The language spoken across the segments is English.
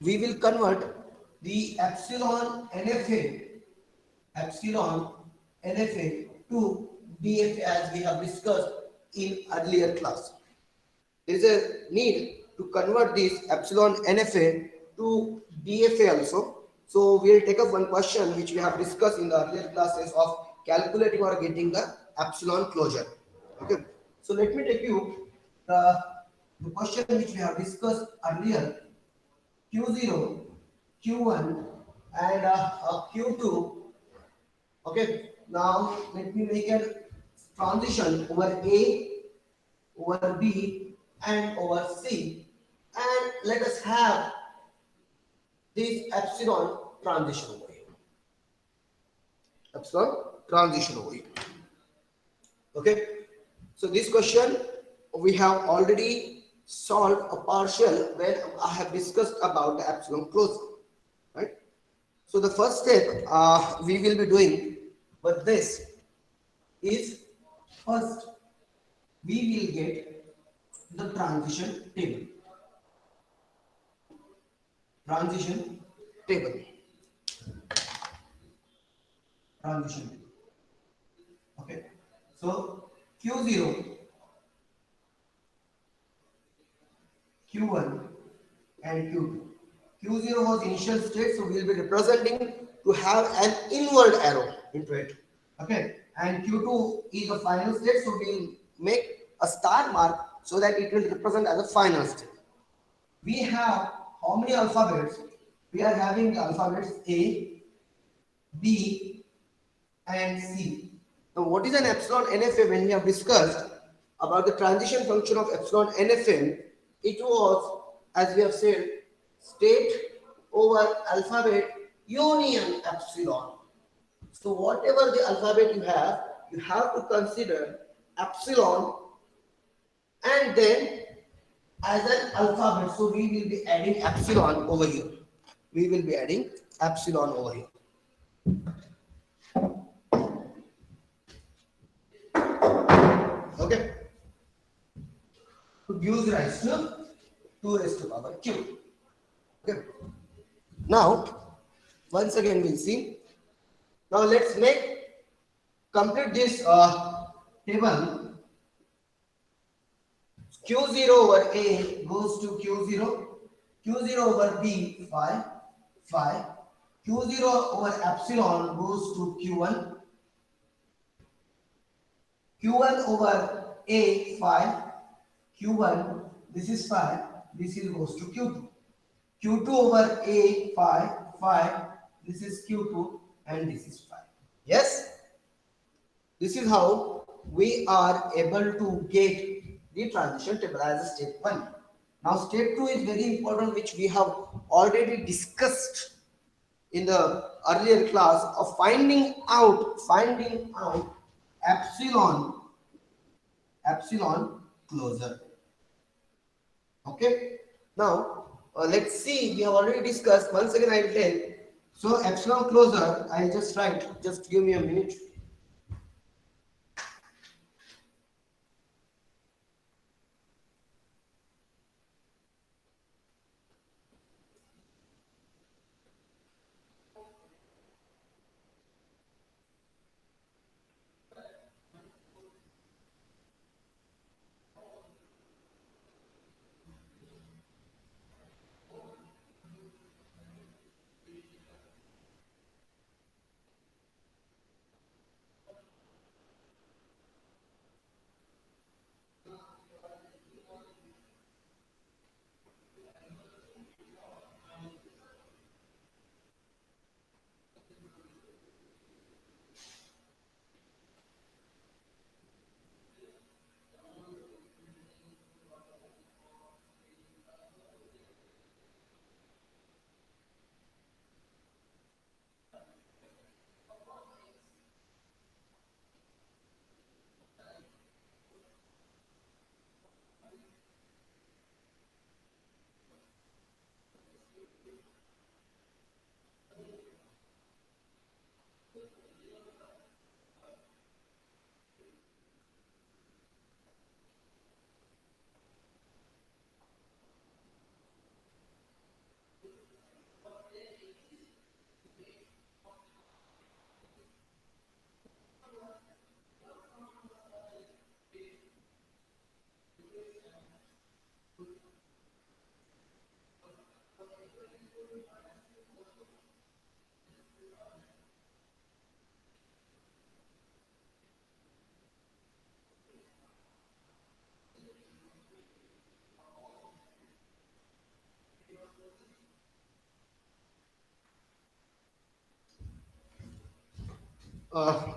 we will convert the epsilon NFA to DFA as we have discussed in earlier class. There is a need to convert this epsilon NFA to DFA also. So we will take up one question which we have discussed in the earlier classes of calculating or getting the epsilon closure. Okay. So let me take you the question which we have discussed earlier. Q0, Q1 and Q2. Okay, now let me make a transition over A, over B and over C, and let us have this epsilon transition over here. Epsilon transition over here. Okay, so this question we have already solved a partial when I have discussed about the epsilon closure, right? So the first step we will be doing with this is first we will get the transition table. Transition table. Transition table. Okay. So Q0, Q1 and Q2. Q0 was initial state, so we will be representing to have an inward arrow into it. Okay. And Q2 is the final state, so we will make a star mark so that it will represent as a final state. We have how many alphabets? We are having the alphabets A, B, and C. Now, what is an epsilon NFM? When we have discussed about the transition function of epsilon NFM, it was, as we have said, state over alphabet union epsilon. So, whatever the alphabet you have to consider epsilon and then as an alphabet. So, we will be adding epsilon over here. We will be adding epsilon over here. Okay. To gives rise to 2 raised to power q. Okay. Now, once again we'll see. Now let's complete this table. Q0 over A goes to Q0. Q0 over B 5, 5. Q0 over epsilon goes to Q1. Q1 over A 5. Q1, this is 5. This is goes to Q2. Q2 over A 5, 5. This is Q2 and this is 5. Yes? This is how we are able to get the transition table as a step 1. Now step 2 is very important, which we have already discussed in the earlier class of finding out epsilon closure. Okay. Now let's see. We have already discussed. Once again, I will tell. So epsilon closure, I just write. Just give me a minute.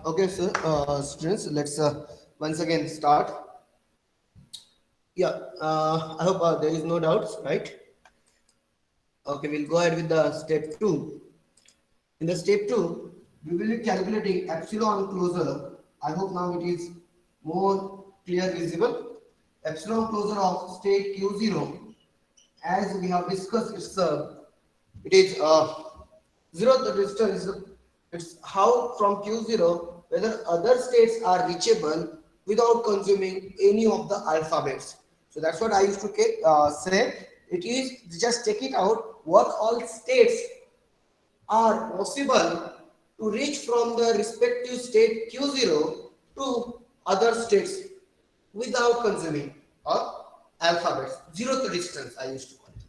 Okay, sir. Students, let's once again start. Yeah, I hope there is no doubts, right? Okay, we'll go ahead with the step two. In the step two, we will be calculating epsilon closure. I hope now it is more clear visible. Epsilon closure of state Q0, as we have discussed, it is zero the distance. It's how from Q0 whether other states are reachable without consuming any of the alphabets. So that's what I used to say. It is just check it out what all states are possible to reach from the respective state Q0 to other states without consuming alphabets. Zeroth distance I used to call it.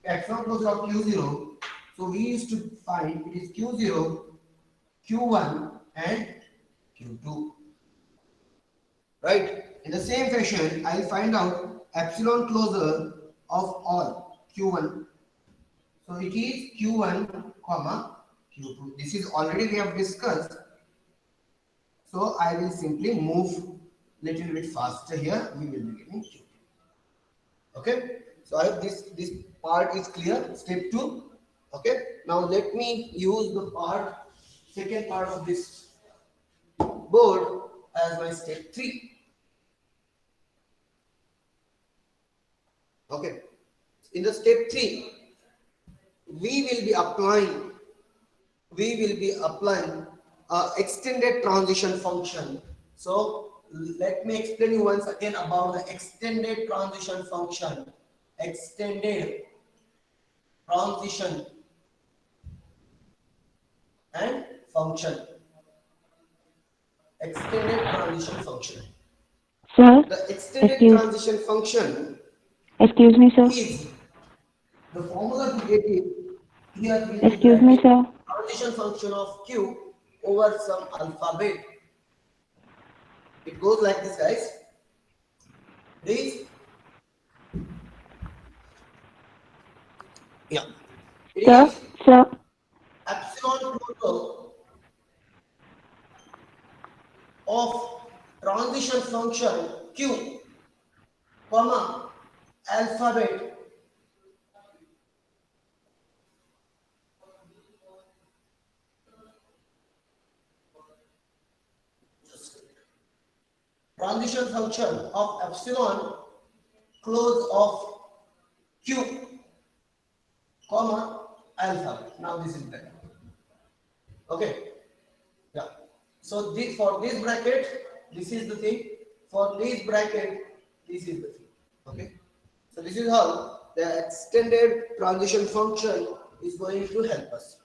Epsilon closure of Q0. So we used to find it is Q0, Q1 and Q2. Right? In the same fashion, I'll find out epsilon closure of all Q1. So it is Q1 comma Q2. This is already we have discussed. So I will simply move little bit faster here. We will be getting Q2. Okay. So I hope this part is clear. Step 2. Okay. Now let me use the second part of this board as my step 3. Okay. In the step 3, we will be applying extended transition function. So let me explain you once again about the extended transition function. Extended transition and function. Extended transition function. Sir, The extended excuse transition function me, sir. is the formula to get it here will be Excuse me, writing sir. transition function of Q over some alphabet. It goes like this, guys. This, yeah, it is Sir, epsilon total of transition function Q, comma, alphabet transition function of epsilon close of Q, comma, alphabet. Now this is better. Okay. Yeah. So for this bracket, this is the thing. For this bracket, this is the thing. Okay. So this is how the extended transition function is going to help us.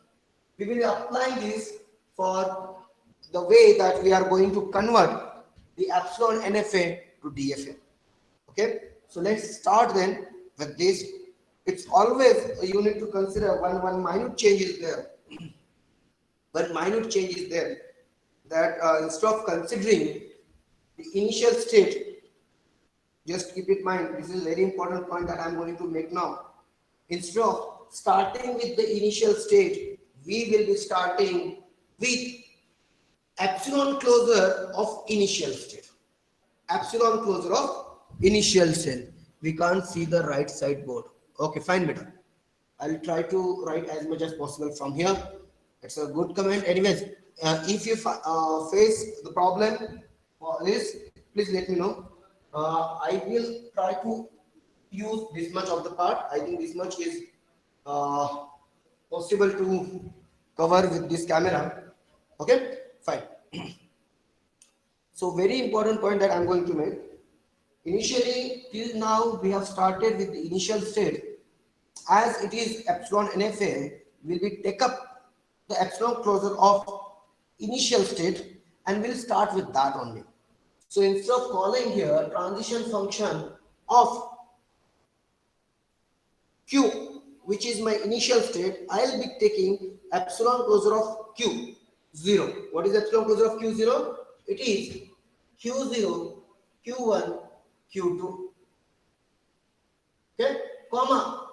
We will be applying this for the way that we are going to convert the epsilon NFA to DFA. Okay. So let's start then with this. It's always you need to consider one minute change is there. One minute change is there that instead of considering the initial state, just keep in mind, this is a very important point that I'm going to make now. Instead of starting with the initial state, we will be starting with epsilon closure of initial state. Epsilon closure of initial cell. We can't see the right side board. Okay, fine, beta. I'll try to write as much as possible from here. It's a good comment. Anyways, if you face the problem for this, please let me know. I will try to use this much of the part. I think this much is possible to cover with this camera. Okay, fine. So very important point that I'm going to make. Initially, till now, we have started with the initial state. As it is epsilon NFA, will be take up the epsilon closure of initial state and we'll start with that only. So instead of calling here transition function of Q, which is my initial state, I'll be taking epsilon closure of Q 0. What is epsilon closure of Q 0? It is Q 0, Q1, Q2. Okay, comma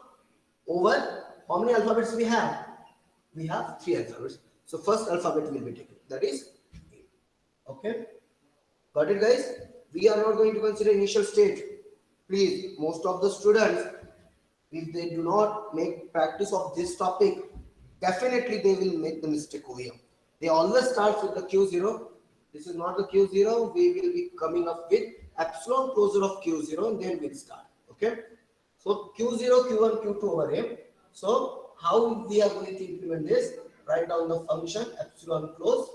over how many alphabets we have? We have three alphabets. So first alphabet will be taken. That is A. Okay. Got it, guys? We are not going to consider initial state. Please, most of the students, if they do not make practice of this topic, definitely they will make the mistake over here. They always start with the Q0. This is not the Q0. We will be coming up with epsilon closure of Q0 and then we'll start. Okay. So Q0, Q1, Q2 over here. So how we are going to implement this? Write down the function epsilon close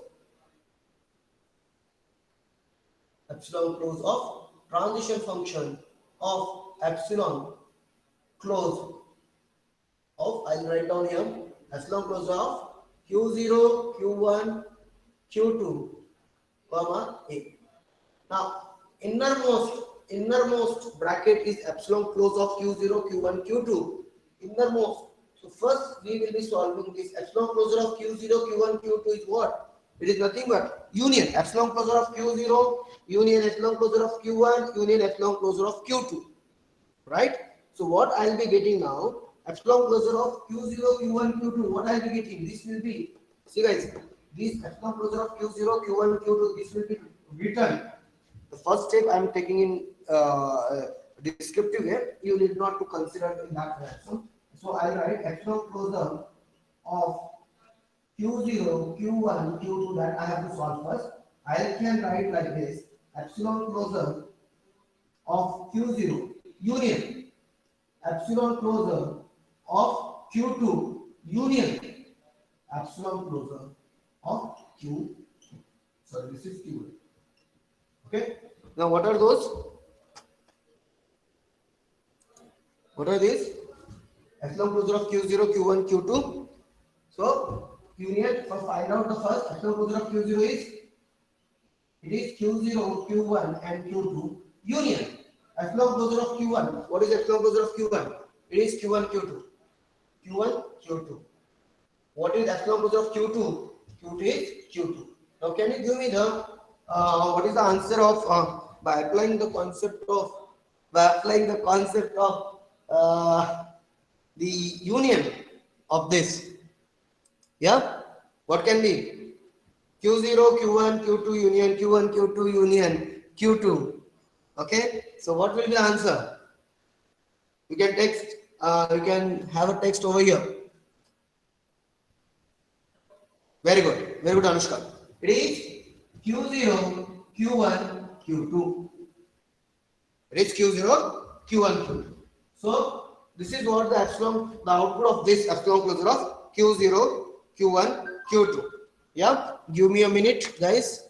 of transition function of epsilon close of, I'll write down here, epsilon close of Q0, Q1, Q2, comma A. Now, innermost bracket is epsilon close of Q0, Q1, Q2. Innermost. So first we will be solving this epsilon closure of Q0, Q1, Q2 is what? It is nothing but union. Epsilon closure of Q0, union epsilon closure of Q1, union epsilon closure of Q2. Right? So what I'll be getting now, epsilon closure of Q0, Q1, Q2, what I'll be getting? This will be, see guys, this epsilon closure of Q0, Q1, Q2, this will be written. The first step I'm taking in descriptive way, you need not to consider in that direction. So I'll write epsilon closure of Q0, Q1, Q2 that I have to solve first. I can write like this, epsilon closure of Q0, union, epsilon closure of Q2, union, epsilon closure of Q, sorry, this is Q1. Okay. Now what are those? What are these? Epsilon closure of Q0, Q1, Q2. So union, so find out the first epsilon closure of Q0 is, it is Q0, Q1 and Q2 union. Epsilon closure of Q1. What is epsilon closure of Q1? It is Q1, Q2. Q1, Q2. What is epsilon closure of Q2? Q2 is Q2. Now can you give me the what is the answer of by applying the concept of the union of this? Yeah, what can be? Q0, Q1, Q2 union, Q1, Q2 union, Q2. Okay, so what will be the answer? You can text, you can have a text over here. Very good, Anushka. It is Q0, Q1, Q2. It is Q0, Q1, Q2. So this is what the epsilon, the output of this epsilon closure of Q0, Q1, Q2. Yeah, give me a minute, guys.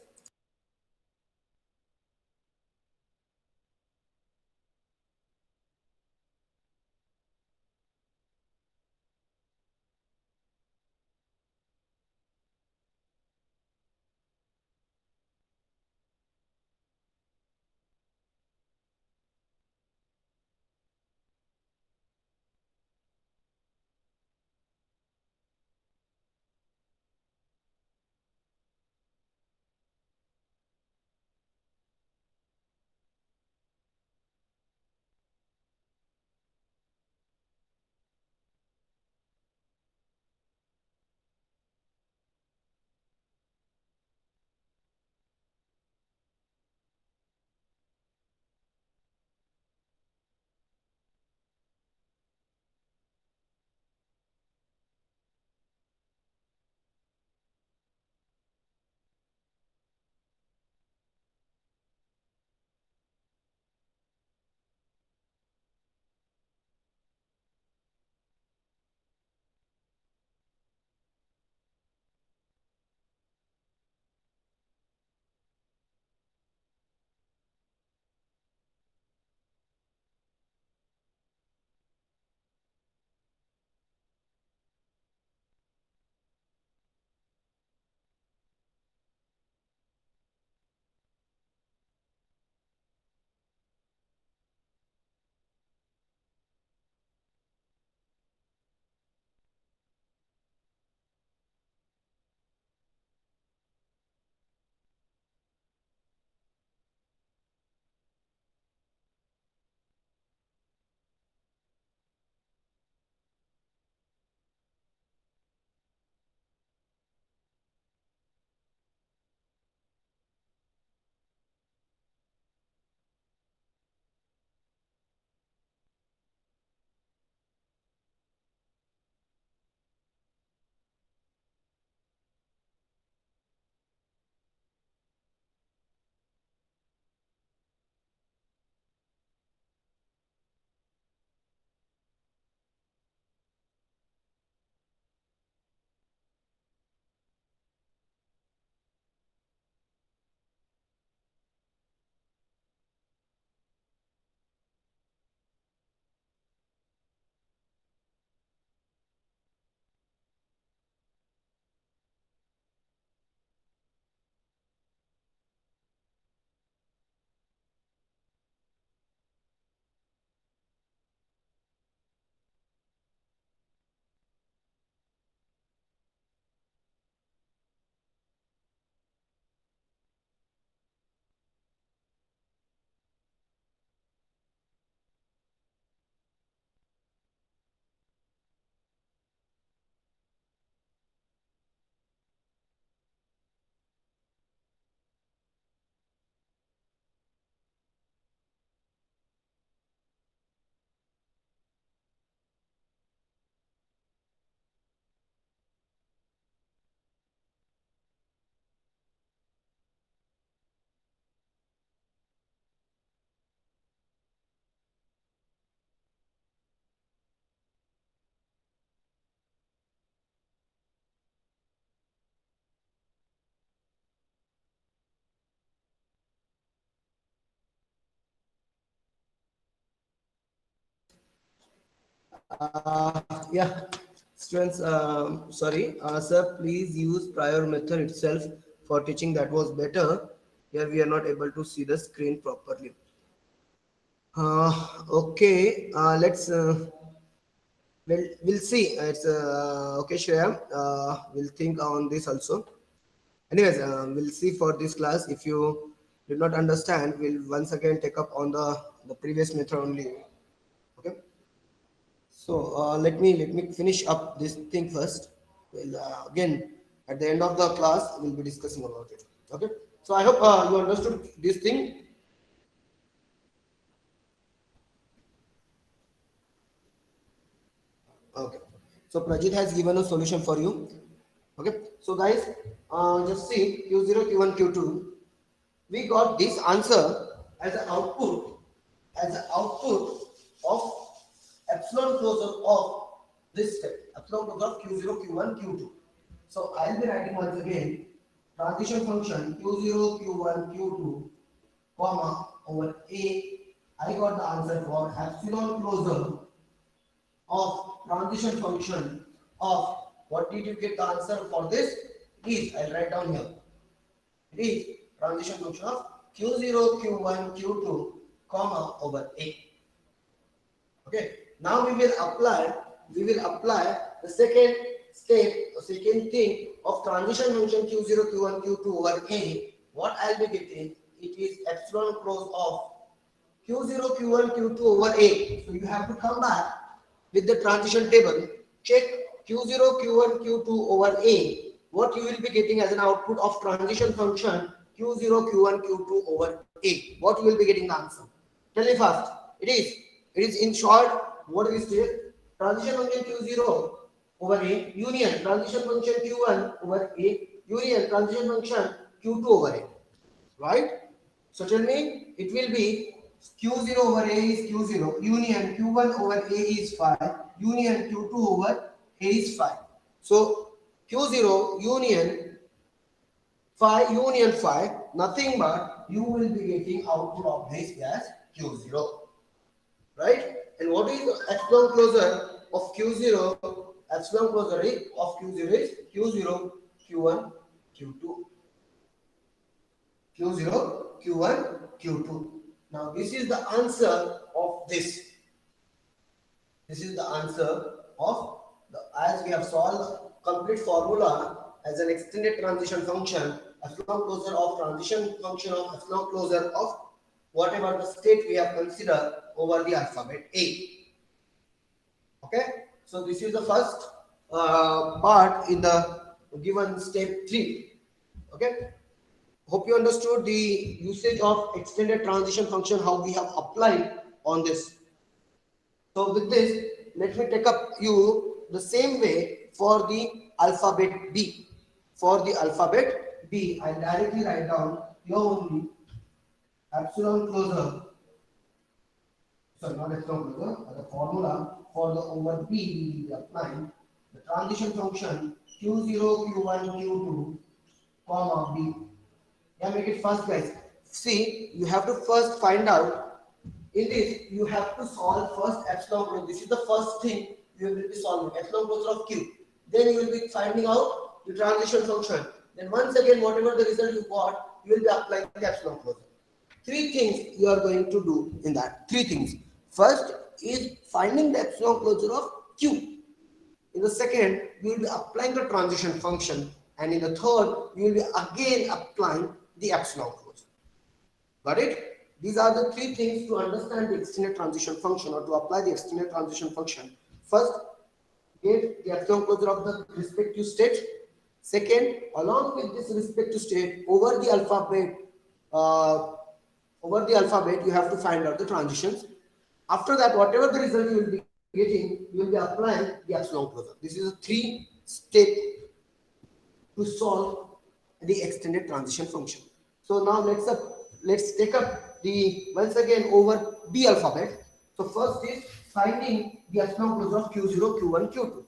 Yeah, students, sorry, sir, please use prior method itself for teaching. That was better. Here we are not able to see the screen properly. Okay, let's. We'll see. It's okay, Shreya. We'll think on this also. Anyways, we'll see for this class. If you did not understand, we'll once again take up on the previous method only. Okay. So let me finish up this thing first. Well, again, at the end of the class, we'll be discussing about it. Okay. So I hope you understood this thing. Okay. So Prajit has given a solution for you. Okay. So guys, just see Q0, Q1, Q2. We got this answer as an output, of epsilon closure of this step, epsilon closure of Q0, Q1, Q2. So I'll be writing once again transition function Q0, Q1, Q2, comma over A. I got the answer for epsilon closure of transition function of, what did you get the answer for this? Is, I'll write down here. It is transition function of Q0, Q1, Q2, comma over A. Okay. Now we will apply the second step, the second thing of transition function Q0, Q1, Q2 over A. What I'll be getting? It is epsilon close of Q0, Q1, Q2 over A. So you have to come back with the transition table. Check Q0, Q1, Q2 over A. What you will be getting as an output of transition function Q0, Q1, Q2 over A. What you will be getting the answer? Tell me fast. It is in short, what is it? Transition function Q0 over A, union transition function Q1 over A, union transition function Q2 over A. Right? So tell me, it will be Q0 over A is Q0, union Q1 over A is 5, union Q2 over A is 5. So Q0 union 5, union 5, nothing but you will be getting output of this as Q0. Right? And what is the epsilon closure of Q0? Epsilon closure of Q0 is Q0, Q1, Q2. Q0, Q1, Q2. Now this is the answer of this. This is the answer of as we have solved complete formula as an extended transition function, epsilon closure of transition function of epsilon closure of whatever the state we have considered over the alphabet A. Okay, so this is the first part in the given step 3. Okay, hope you understood the usage of extended transition function, how we have applied on this. So with this, let me take up you the same way for the alphabet B. For the alphabet B, I directly write down here only epsilon closure. Sorry, not epsilon closure, but the formula for the over B we will be applying the transition function Q0, Q1, Q2, comma B. Yeah, make it fast, guys. See, you have to first find out. In this, you have to solve first epsilon closure. This is the first thing you will be solving, epsilon closure of Q. Then you will be finding out the transition function. Then once again, whatever the result you got, you will be applying the epsilon closure. 3 things you are going to do in that. 3 things. First is finding the epsilon closure of Q. In the second, you will be applying the transition function. And in the third, you will be again applying the epsilon closure. Got it? These are the 3 things to understand the extended transition function or to apply the extended transition function. First, get the epsilon closure of the respective state. Second, along with this respective state, over the alphabet, you have to find out the transitions. After that, whatever the result you will be getting, you will be applying the epsilon closure. This is a 3-step to solve the extended transition function. So now let's take up the once again over B alphabet. So first is finding the epsilon closure of Q0, Q1, Q2.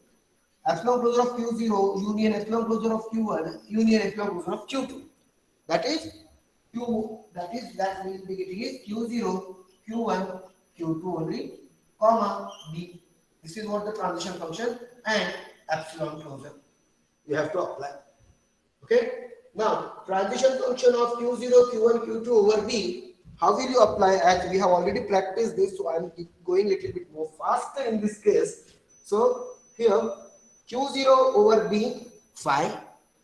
Epsilon closure of Q0 union epsilon closure of Q1 union epsilon closure of Q2. That we will be getting is Q0, Q1, Q2 only, comma B. This is what the transition function and epsilon closure you have to apply. Okay. Now transition function of Q0, Q1, Q2 over B. How will you apply? As we have already practiced this, so I am going a little bit more faster in this case. So here Q0 over B phi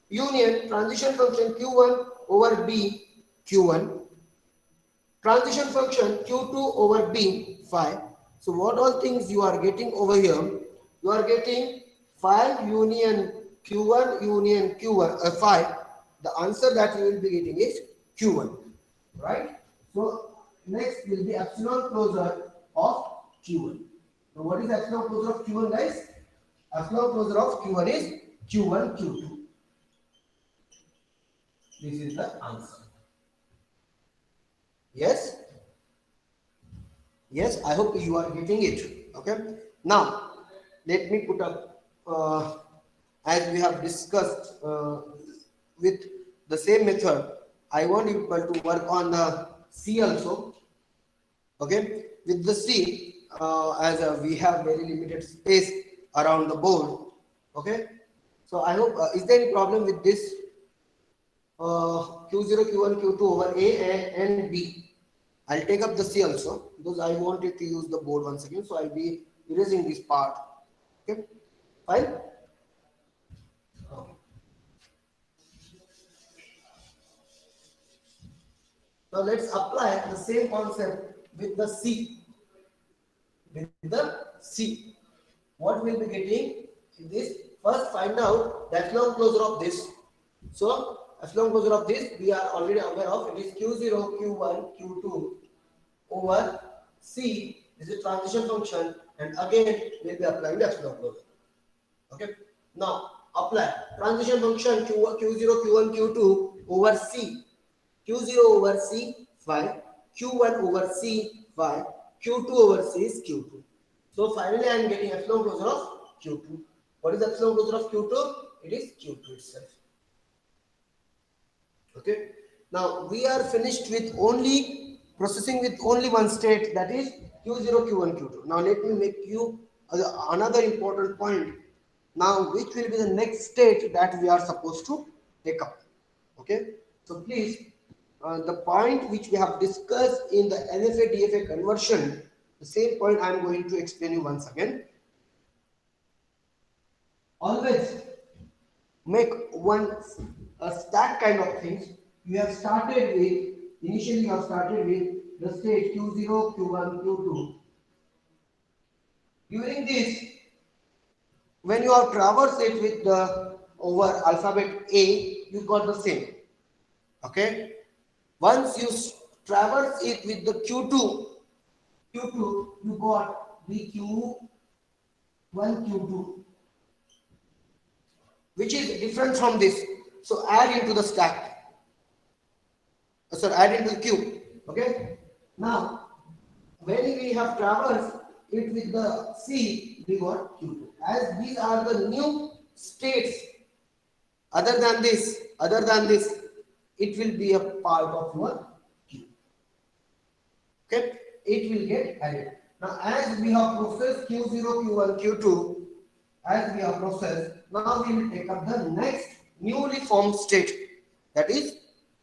union transition function Q1 over B Q1 transition function Q2 over B phi. So what all things you are getting over here? You are getting phi union Q1 union Q1 phi. The answer that you will be getting is Q1, right? So next will be epsilon closure of Q1. Now what is epsilon closure of Q1, guys? Epsilon closure of Q1 is Q1 Q2. This is the answer. Yes? Yes, I hope you are getting it. Okay. Now, let me put up, as we have discussed with the same method, I want you to work on the C also. Okay. With the C, as we have very limited space around the board. Okay. So I hope, is there any problem with this? Q0, Q1, Q2 over A and B. I'll take up the C also because I wanted to use the board once again. So I'll be erasing this part. Okay, fine. Okay. Now let's apply the same concept with the C. With the C, what we'll be getting in this? First, find out the epsilon closure of this. So epsilon closure of this we are already aware of. It is Q0, Q1, Q2 over C. This is transition function, and again we'll be applying the epsilon closure. Okay. Now apply transition function Q0, Q1, Q2 over C. Q0 over C phi, Q1 over C phi, Q2 over C is Q2. So finally I am getting epsilon closure of Q2. What is epsilon closure of Q2? It is Q2 itself. Okay. Now we are finished with only processing with only one state, that is Q0, Q1, Q2. Now let me make you another important point. Now which will be the next state that we are supposed to take up. Okay. So please, the point which we have discussed in the NFA DFA conversion, the same point I am going to explain you once again. Always make one stack kind of things. You have started with, initially you have started with the state Q0, Q1, Q2. During this, when you have traversed it with the over alphabet A, you got the same. Okay. Once you traverse it with the Q2, you got the Q1, Q2, which is different from this. So add into the stack. Add into the queue. Okay. Now, when we have traversed it with the C, we got Q2. As these are the new states, other than this, it will be a part of your queue. Okay. It will get added. Now, as we have processed Q0, Q1, Q2, as we have processed, now we will take up the next newly formed state, that is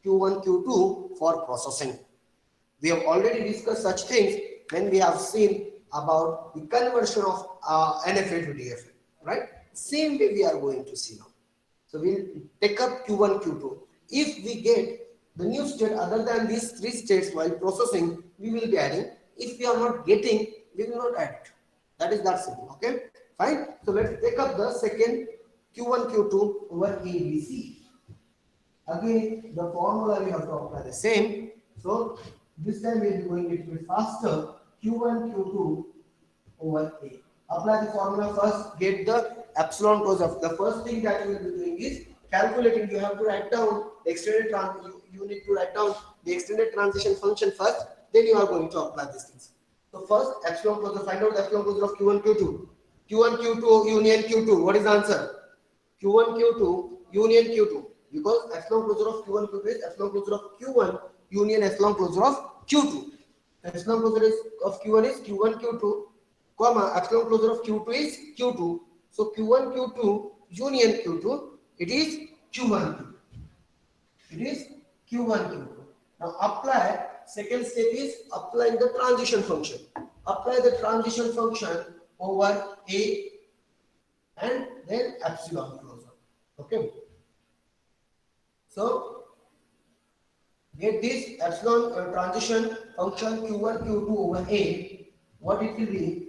Q1, Q2 for processing. We have already discussed such things when we have seen about the conversion of NFA to DFA, right? Same way we are going to see now. So we'll take up Q1, Q2. If we get the new state other than these three states while processing, we will be adding. If we are not getting, we will not add it. That is that simple. Okay, fine. So let's take up the second Q1, Q2 over ABC. Again, the formula we have to apply the same. So this time we will be going a little bit faster. Q1, Q2 over A. Apply the formula first, get the epsilon closure. The first thing that you will be doing is calculating. You have to write down the extended you need to write down the extended transition function first, then you are going to apply these things. So first, epsilon closure, find out the epsilon closure of Q1, Q2. Q1, Q2 union Q2. What is the answer? Q1, Q2 union Q2. Because epsilon closure of Q1, Q2 is epsilon closure of Q1 union epsilon closure of Q2. Epsilon closure of Q1 is Q1, Q2 comma epsilon closure of Q2 is Q2. So Q1 Q2 union Q2, it is Q1 Q2. It is Q1 Q2. Now apply, second step is applying the transition function. Apply the transition function over A and then epsilon closure. Okay. So get this epsilon transition function Q1 Q2 over A. What it will be?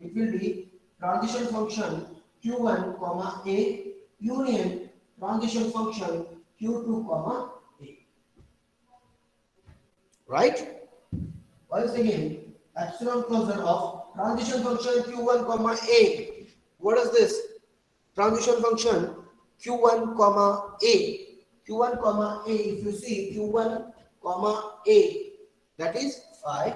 It will be transition function Q1 comma A union transition function Q2 comma A. Right? Once again, epsilon closure of transition function Q1 comma A. What is this? Transition function Q1 comma A. Q1 comma A, if you see Q1 comma A, that is phi.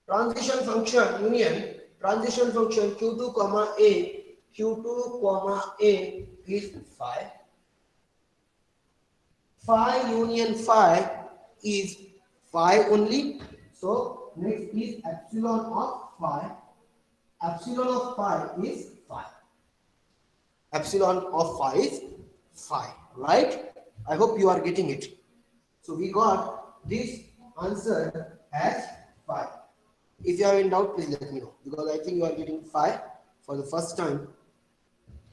Transition function union, transition function Q2 comma A, Q2 comma A is phi. Phi union phi is phi only. So next is epsilon of phi. Epsilon of phi is phi. Epsilon of phi is phi. Right? I hope you are getting it. So we got this answer as phi. If you are in doubt, please let me know, because I think you are getting phi for the first time.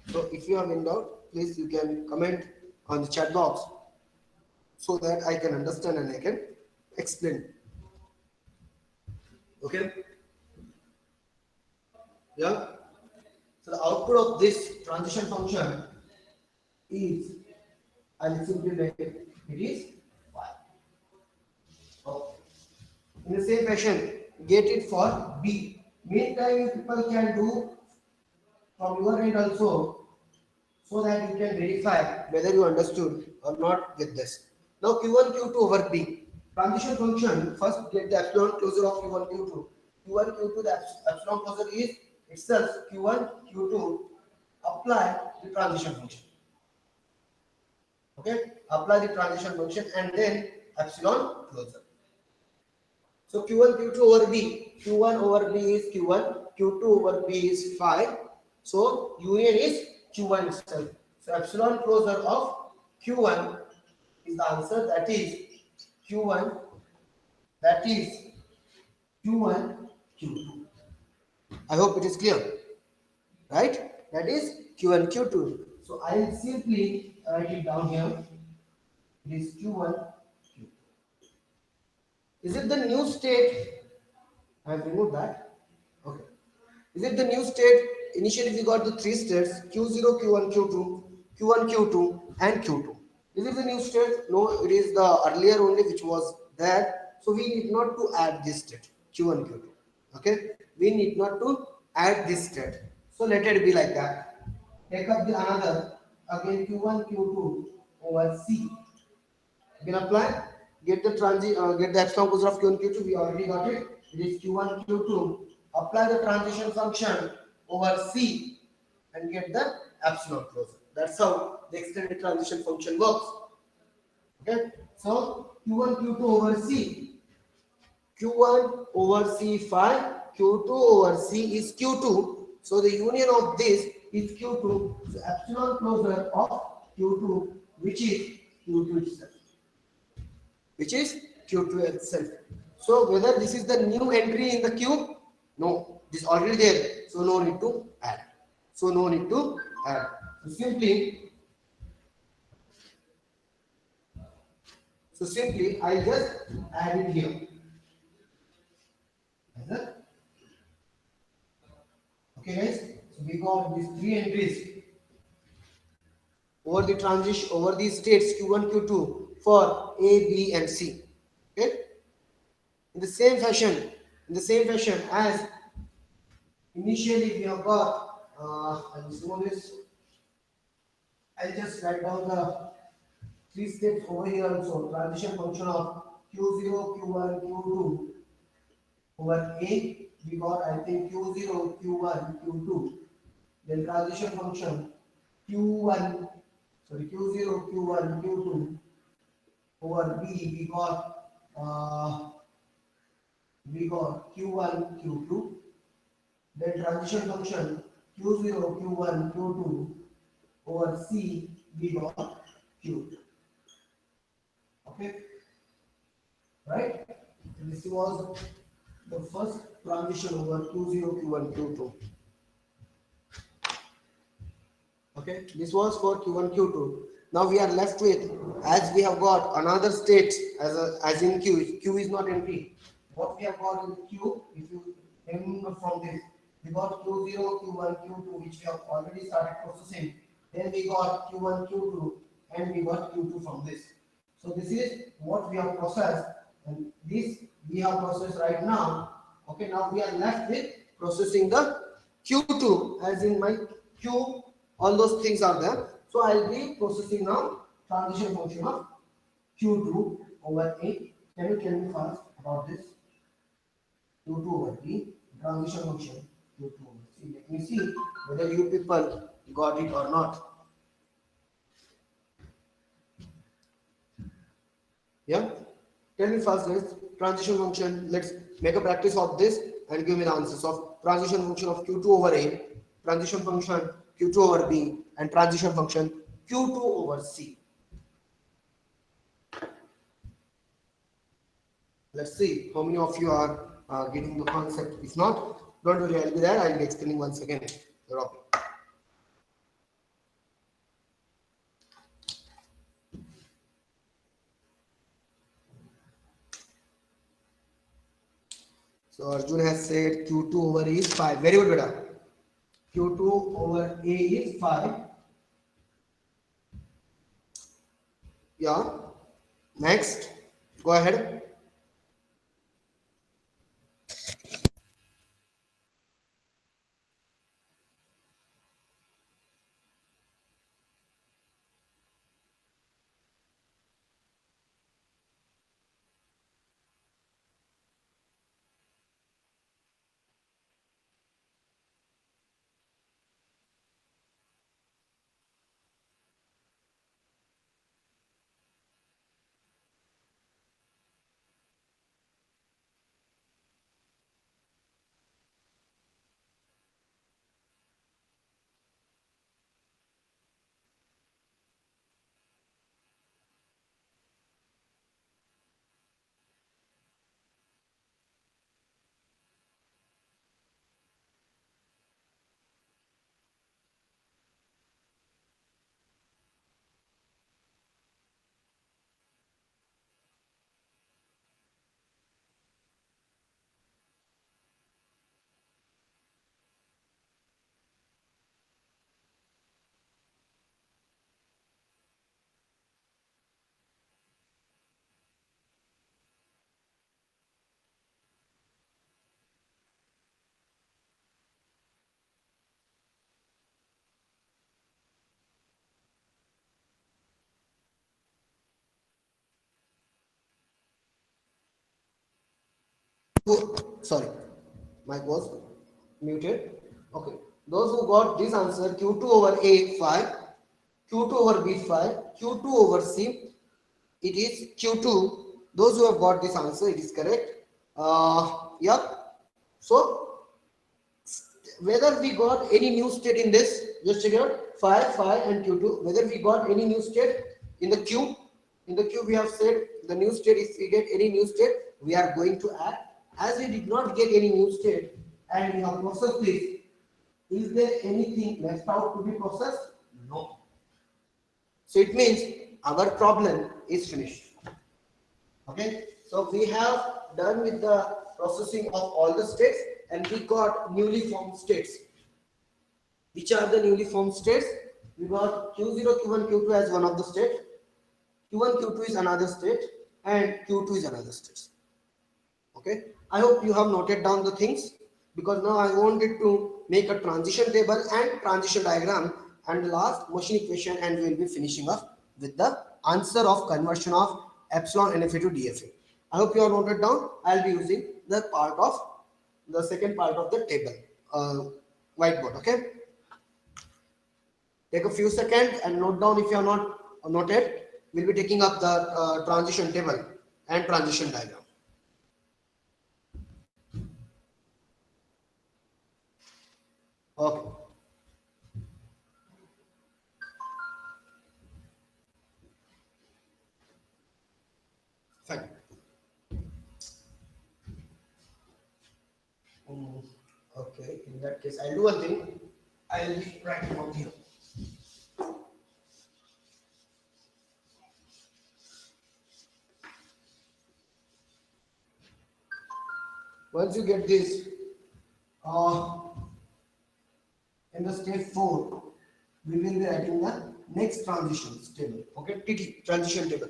So if you are in doubt, please you can comment on the chat box so that I can understand and I can explain. Okay? Yeah? So the output of this transition function is, I will simply write it is phi. Okay. In the same fashion, get it for B. Meantime, people can do from your end also, so that you can verify whether you understood or not with this. Now Q1 Q2 over B. Transition function, first get the epsilon closure of Q1 Q2. Q1 Q2, the epsilon closure is itself Q1 Q2. Apply the transition function. Okay, apply the transition function and then epsilon closure. So Q1 Q2 over B. Q1 over B is Q1. Q2 over B is phi. So union is Q1 itself. So epsilon closure of Q1 is the answer, that is Q1, that is Q1 Q2. I hope it is clear. Right? That is Q1 Q2. So I will simply write it down here. It is Q1 Q2. Is it the new state? I have removed that. Okay. Is it the new state? Initially we got the three states Q0, Q1, Q2, Q1, Q2 and Q2. Is it the new state? No, it is the earlier only which was there. So we need not to add this state Q1, Q2. Okay. We need not to add this state. So let it be like that. Take up the another again Q1, Q2 over C. Again apply. Get the get the epsilon closure of Q1, Q2. We already got it. It is Q1, Q2. Apply the transition function over C and get the epsilon closure. That's how the extended transition function works. Okay. So Q1, Q2 over C. Q1 over C phi. Q2 over C is Q2. So the union of this is Q2. So epsilon closure of Q2, which is Q2 itself. Which is Q2 itself. So whether this is the new entry in the queue? No, this is already there. So no need to add. So no need to add. So simply I just add it here. Okay guys, so we got these three entries over the transition over these states Q1, Q2 for A, B and C. Okay. In the same fashion as initially we have got, I'll show this. I'll just write down the three steps over here also. Transition function of Q0, Q1, Q2 over A. We got, I think, Q0, Q1, Q2. Then transition function Q0, Q1, Q2 over B. We got we got Q1, Q2. Then transition function Q0, Q1, Q2 over C, we got Q2. Okay, right? This was the first transition over Q0, Q1, Q2. Okay, this was for Q1, Q2. Now we are left with, as we have got another state as in Q. Q is not empty. What we have got in Q, if you remember from this, we got Q0, Q1, Q2, which we have already started processing. Then we got Q1, Q2, and we got Q2 from this. So this is what we have processed, and this we have processed right now. Okay, now we are left with processing the Q2, as in my Q, all those things are there. So I'll be processing now transition function of Q2 over A. Can you tell me first about this? Q2 over B, transition function Q2 over C. Let me see whether you people got it or not. Yeah? Tell me first, guys, transition function. Let's make a practice of this and give me the answers of transition function of Q2 over A, transition function Q2 over B, and transition function Q2 over C. Let's see how many of you are getting the concept. If not, don't worry, I'll be there. I'll be explaining once again the topic. So Arjun has said Q2 over A is 5. Very good, beta. Q2 over A is 5. Yeah. Next, go ahead. Sorry, mic was muted. Okay, those who got this answer, Q2 over A 5, Q2 over B 5, Q2 over C, it is Q2. Those who have got this answer, it is correct. Yep. So whether we got any new state in this, just check it out. 5, 5, and Q2. Whether we got any new state in the Q. In the Q, we have said the new state. If we get any new state, we are going to add. As we did not get any new state and we have processed this, is there anything left out to be processed? No. So it means our problem is finished. Okay. So we have done with the processing of all the states and we got newly formed states. Which are the newly formed states? We got Q0, Q1, Q2 as one of the states. Q1, Q2 is another state and Q2 is another state. Okay. I hope you have noted down the things because now I wanted to make a transition table and transition diagram and the last motion equation and we will be finishing off with the answer of conversion of epsilon NFA to DFA. I hope you have noted down. I'll be using the second part of the table whiteboard. Okay. Take a few seconds and note down if you have not noted. We'll be taking up the transition table and transition diagram. Okay. Fine. Mm, okay, in that case, I'll do one thing. I'll be writing down here. Once you get this, uh, in the step 4, we will be writing the next transitions table. Okay, TT, transition table.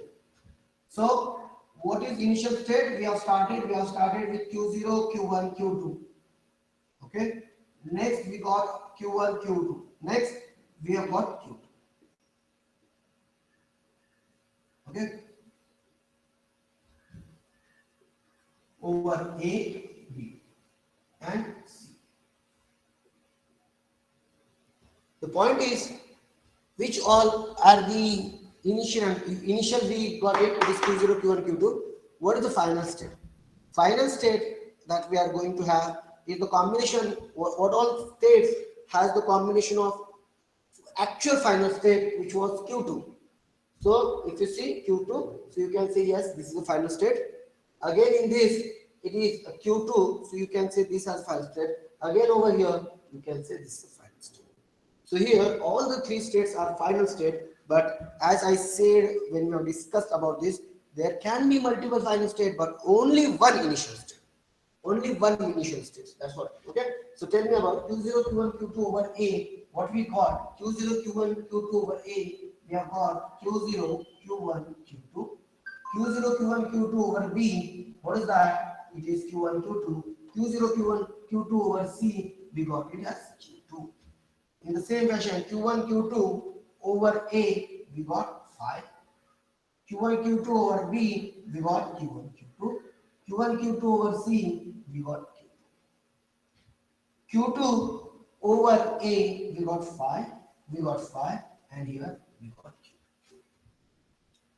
So, what is initial state? We have started with Q0, Q1, Q2. Okay. Next, we got Q1, Q2. Next, we have got Q2. Okay. Over A, B, and C. The point is, which all are the initial we got it is Q0, Q1, Q2. What is the final state? Final state that we are going to have is the combination, what all states has the combination of actual final state which was Q2. So if you see Q2, so you can say yes, this is the final state. Again in this, it is a Q2, so you can say this as final state. Again over here, you can say this is the final state. So here, all the 3 states are final state, but as I said when we have discussed about this, there can be multiple final state, but only one initial state. Only one initial state. That's what. Okay. So tell me about Q0, Q1, Q2 over A. What we got? Q0, Q1, Q2 over A. We have got Q0, Q1, Q2. Q0, Q1, Q2 over B. What is that? It is Q1, Q2. Q0, Q1, Q2 over C. We got it as Q2. In the same fashion, Q1, Q2 over A, we got 5. Q1, Q2 over B, we got Q1, Q2. Q1, Q2 over C, we got Q2. Q2 over A, we got 5. We got 5. And here, we got Q2.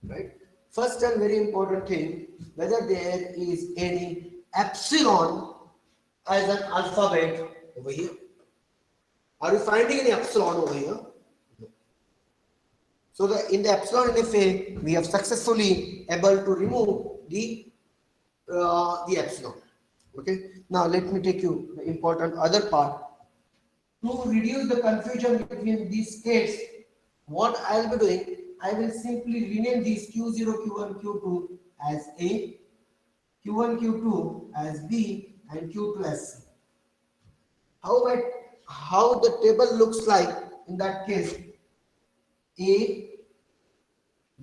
Right? First and very important thing, whether there is any epsilon as an alphabet over here. Are you finding any epsilon over here? No. So in the epsilon NFA, we have successfully able to remove the epsilon. Okay. Now let me take you the important other part. To reduce the confusion between these states, what I will be doing, I will simply rename these Q0, Q1, Q2 as A, Q1, Q2 as B, and Q2 as C. How the table looks like in that case? A,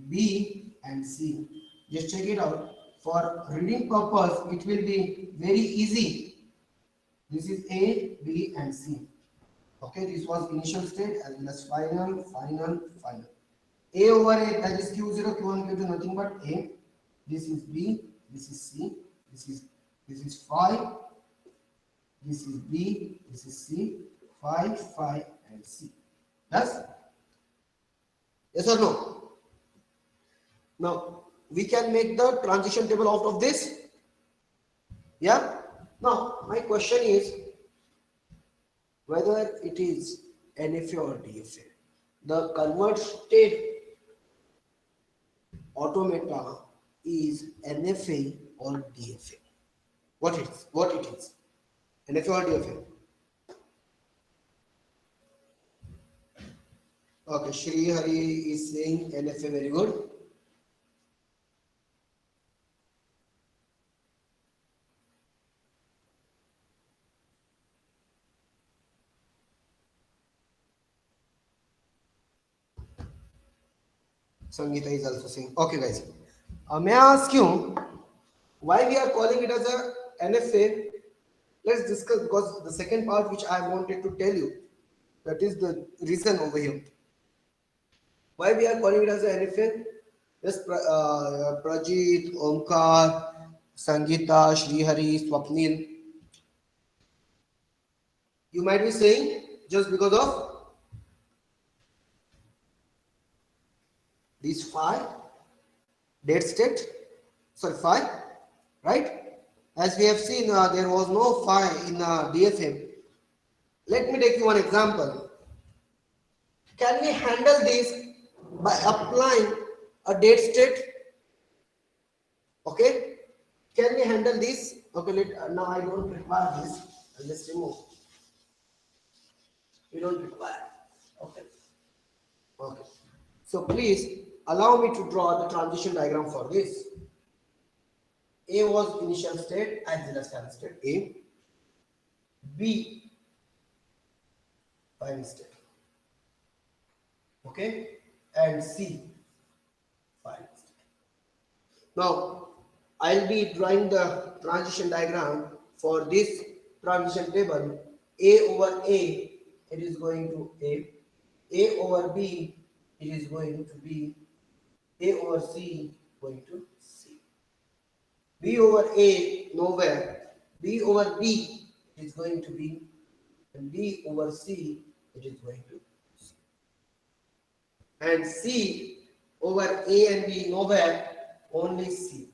B, and C. Just check it out. For reading purpose, it will be very easy. This is A, B, and C. Okay, this was initial state as well as final. A over A, that is Q0, Q1, Q2, nothing but A. This is B, this is C, this is 5, this is B, this is C, 5, and C. Yes? Yes or no? Now, we can make the transition table out of this. Yeah? Now, my question is whether it is NFA or DFA. The convert state automata is NFA or DFA. What it is? NFA or DFA? Okay, Shri Hari is saying NFA, very good. Sangeeta is also saying. Okay, guys. May I ask you why we are calling it as a NFA? Let's discuss, because the second part which I wanted to tell you, that is the reason over here. Why we are calling it as a NFA? Yes, Prajit, Omkar, Sangeeta, Srihari, Swapnil. You might be saying just because of these 5 date state, sorry 5, right? As we have seen, there was no 5 in DFM. Let me take you one example. Can we handle this by applying a date state? Okay. Can we handle this? Okay, now I don't require this. I'll just remove. We don't require. Okay. Okay. So please allow me to draw the transition diagram for this. A was initial state and then final state. A. B final state. Okay. And C final state. Now I'll be drawing the transition diagram for this transition table. A over A, it is going to A. A over B, it is going to B. A over C, going to C. B over A, nowhere. B over B is going to B. And B over C, it is going to C. And C over A and B, nowhere, only C.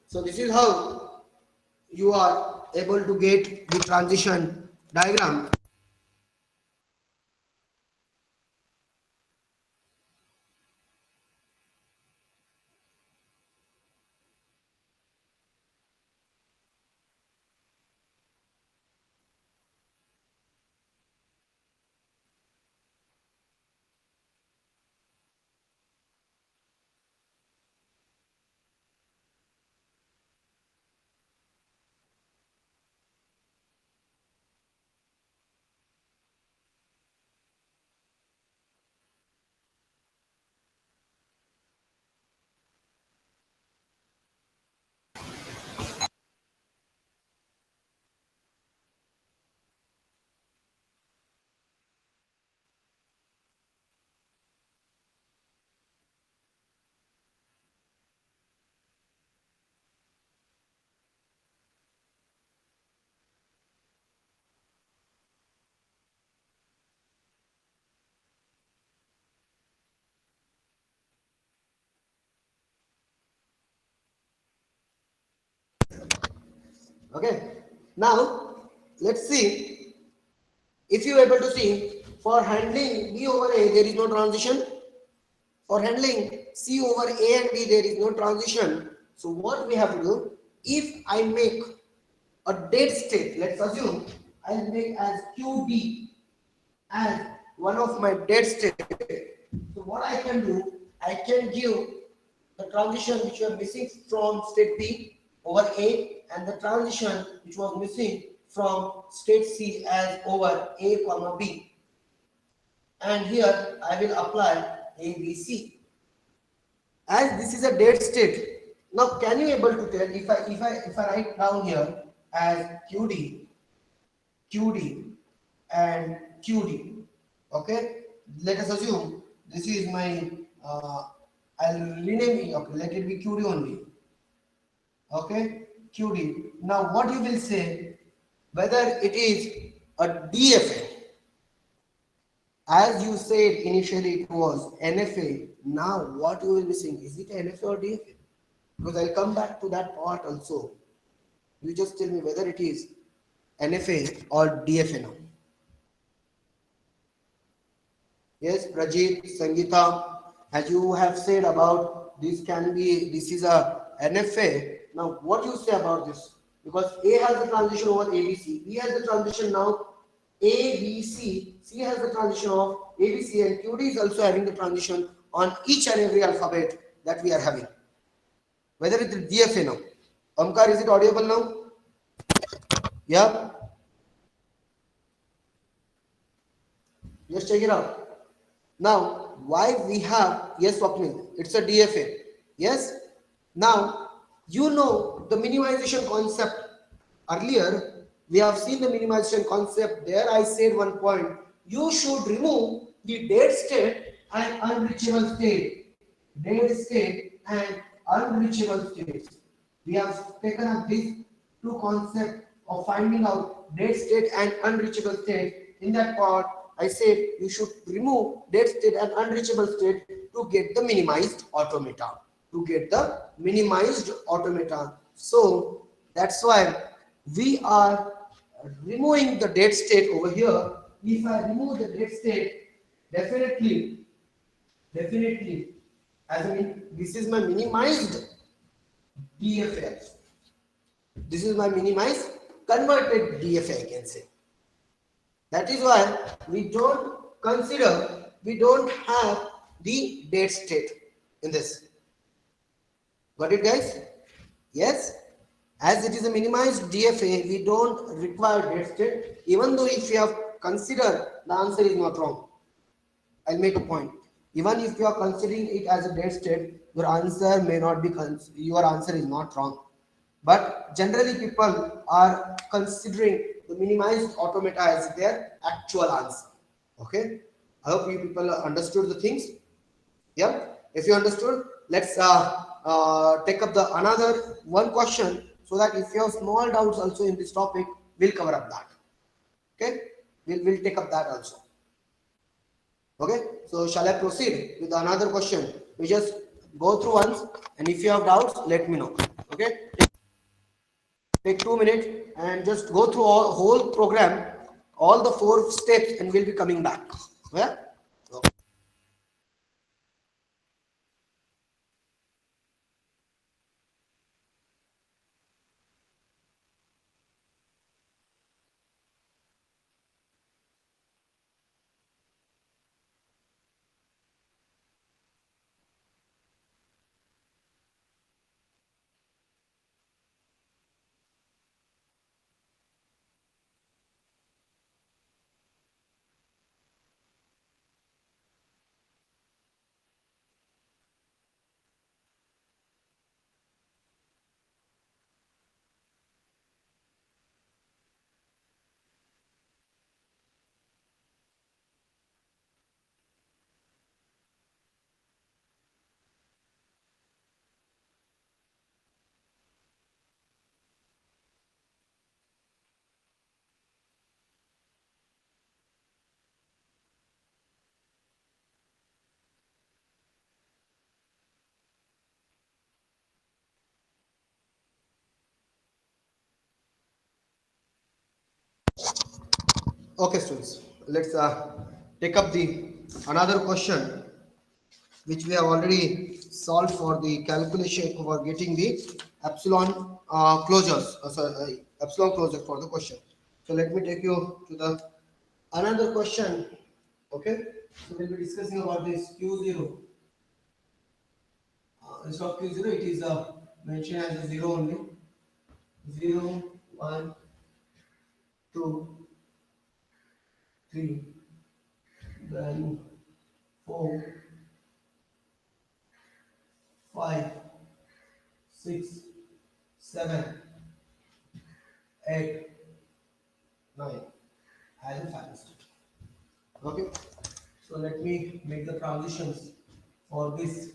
So this is how you are able to get the transition diagram. Okay. Now let's see if you are able to see for handling B over A there is no transition. For handling C over A and B there is no transition. So what we have to do, if I make a date state, let's assume I'll make as QD as one of my date state. So what I can do, I can give the transition which was missing from state B over A and the transition which was missing from state C as over A comma B. And here I will apply ABC. As this is a date state, now can you able to tell if I write down here as QD, QD and QD, okay? Let us assume this is my I'll rename it, okay, let it be QD only. Okay, QD. Now what you will say, whether it is a DFA, as you said initially it was NFA, now what you will be saying, is it NFA or DFA? Because I'll come back to that part also. You just tell me whether it is NFA or DFA now. Yes, Prajit, Sangeeta, as you have said about this this is a NFA. Now what you say about this? Because A has the transition over ABC, B has the transition now ABC, C has the transition of ABC, and QD is also having the transition on each and every alphabet that we are having. Whether it is DFA now. Omkar, is it audible now? Yeah? Just check it out. Now, why we have, yes, Swapnil, it's a DFA. Yes? Now, you know the minimization concept. Earlier, we have seen the minimization concept. There I said one point. You should remove the dead state and unreachable state. Dead state and unreachable states. We have taken up these two concepts of finding out dead state and unreachable state. In that part, I said you should remove dead state and unreachable state to get the minimized automata. So that's why we are removing the dead state over here, if I remove the dead state, definitely, as I mean, this is my minimized DFA. This is my minimized converted DFA, I can say. That is why we don't consider, we don't have the dead state in this. Got it, guys? Yes? As it is a minimized DFA, we don't require dead state, even though if you have considered, the answer is not wrong. I'll make a point. Even if you are considering it as a dead state, your answer may not be, your answer is not wrong. But generally people are considering the minimized automata as their actual answer. Okay? I hope you people understood the things. Yeah? If you understood, let's take up the another one question, so that if you have small doubts also in this topic, we'll cover up that. Okay? We'll take up that also. Okay, so shall I proceed with another question? We just go through once, and if you have doubts, let me know. Okay, take 2 minutes and just go through all whole program, all the 4 steps, and we'll be coming back. Yeah. Okay. Okay, students, let's take up the another question which we have already solved for the calculation for getting the epsilon closures, sorry, epsilon closure for the question. So let me take you to the another question. Okay, so we'll be discussing about this Q0. Instead of Q0, it is mentioned as a 0 only. 0, 1, 2, 3, then 4, 5, 6, 7, 8, 9 as a final state. Okay, so let me make the transitions for this.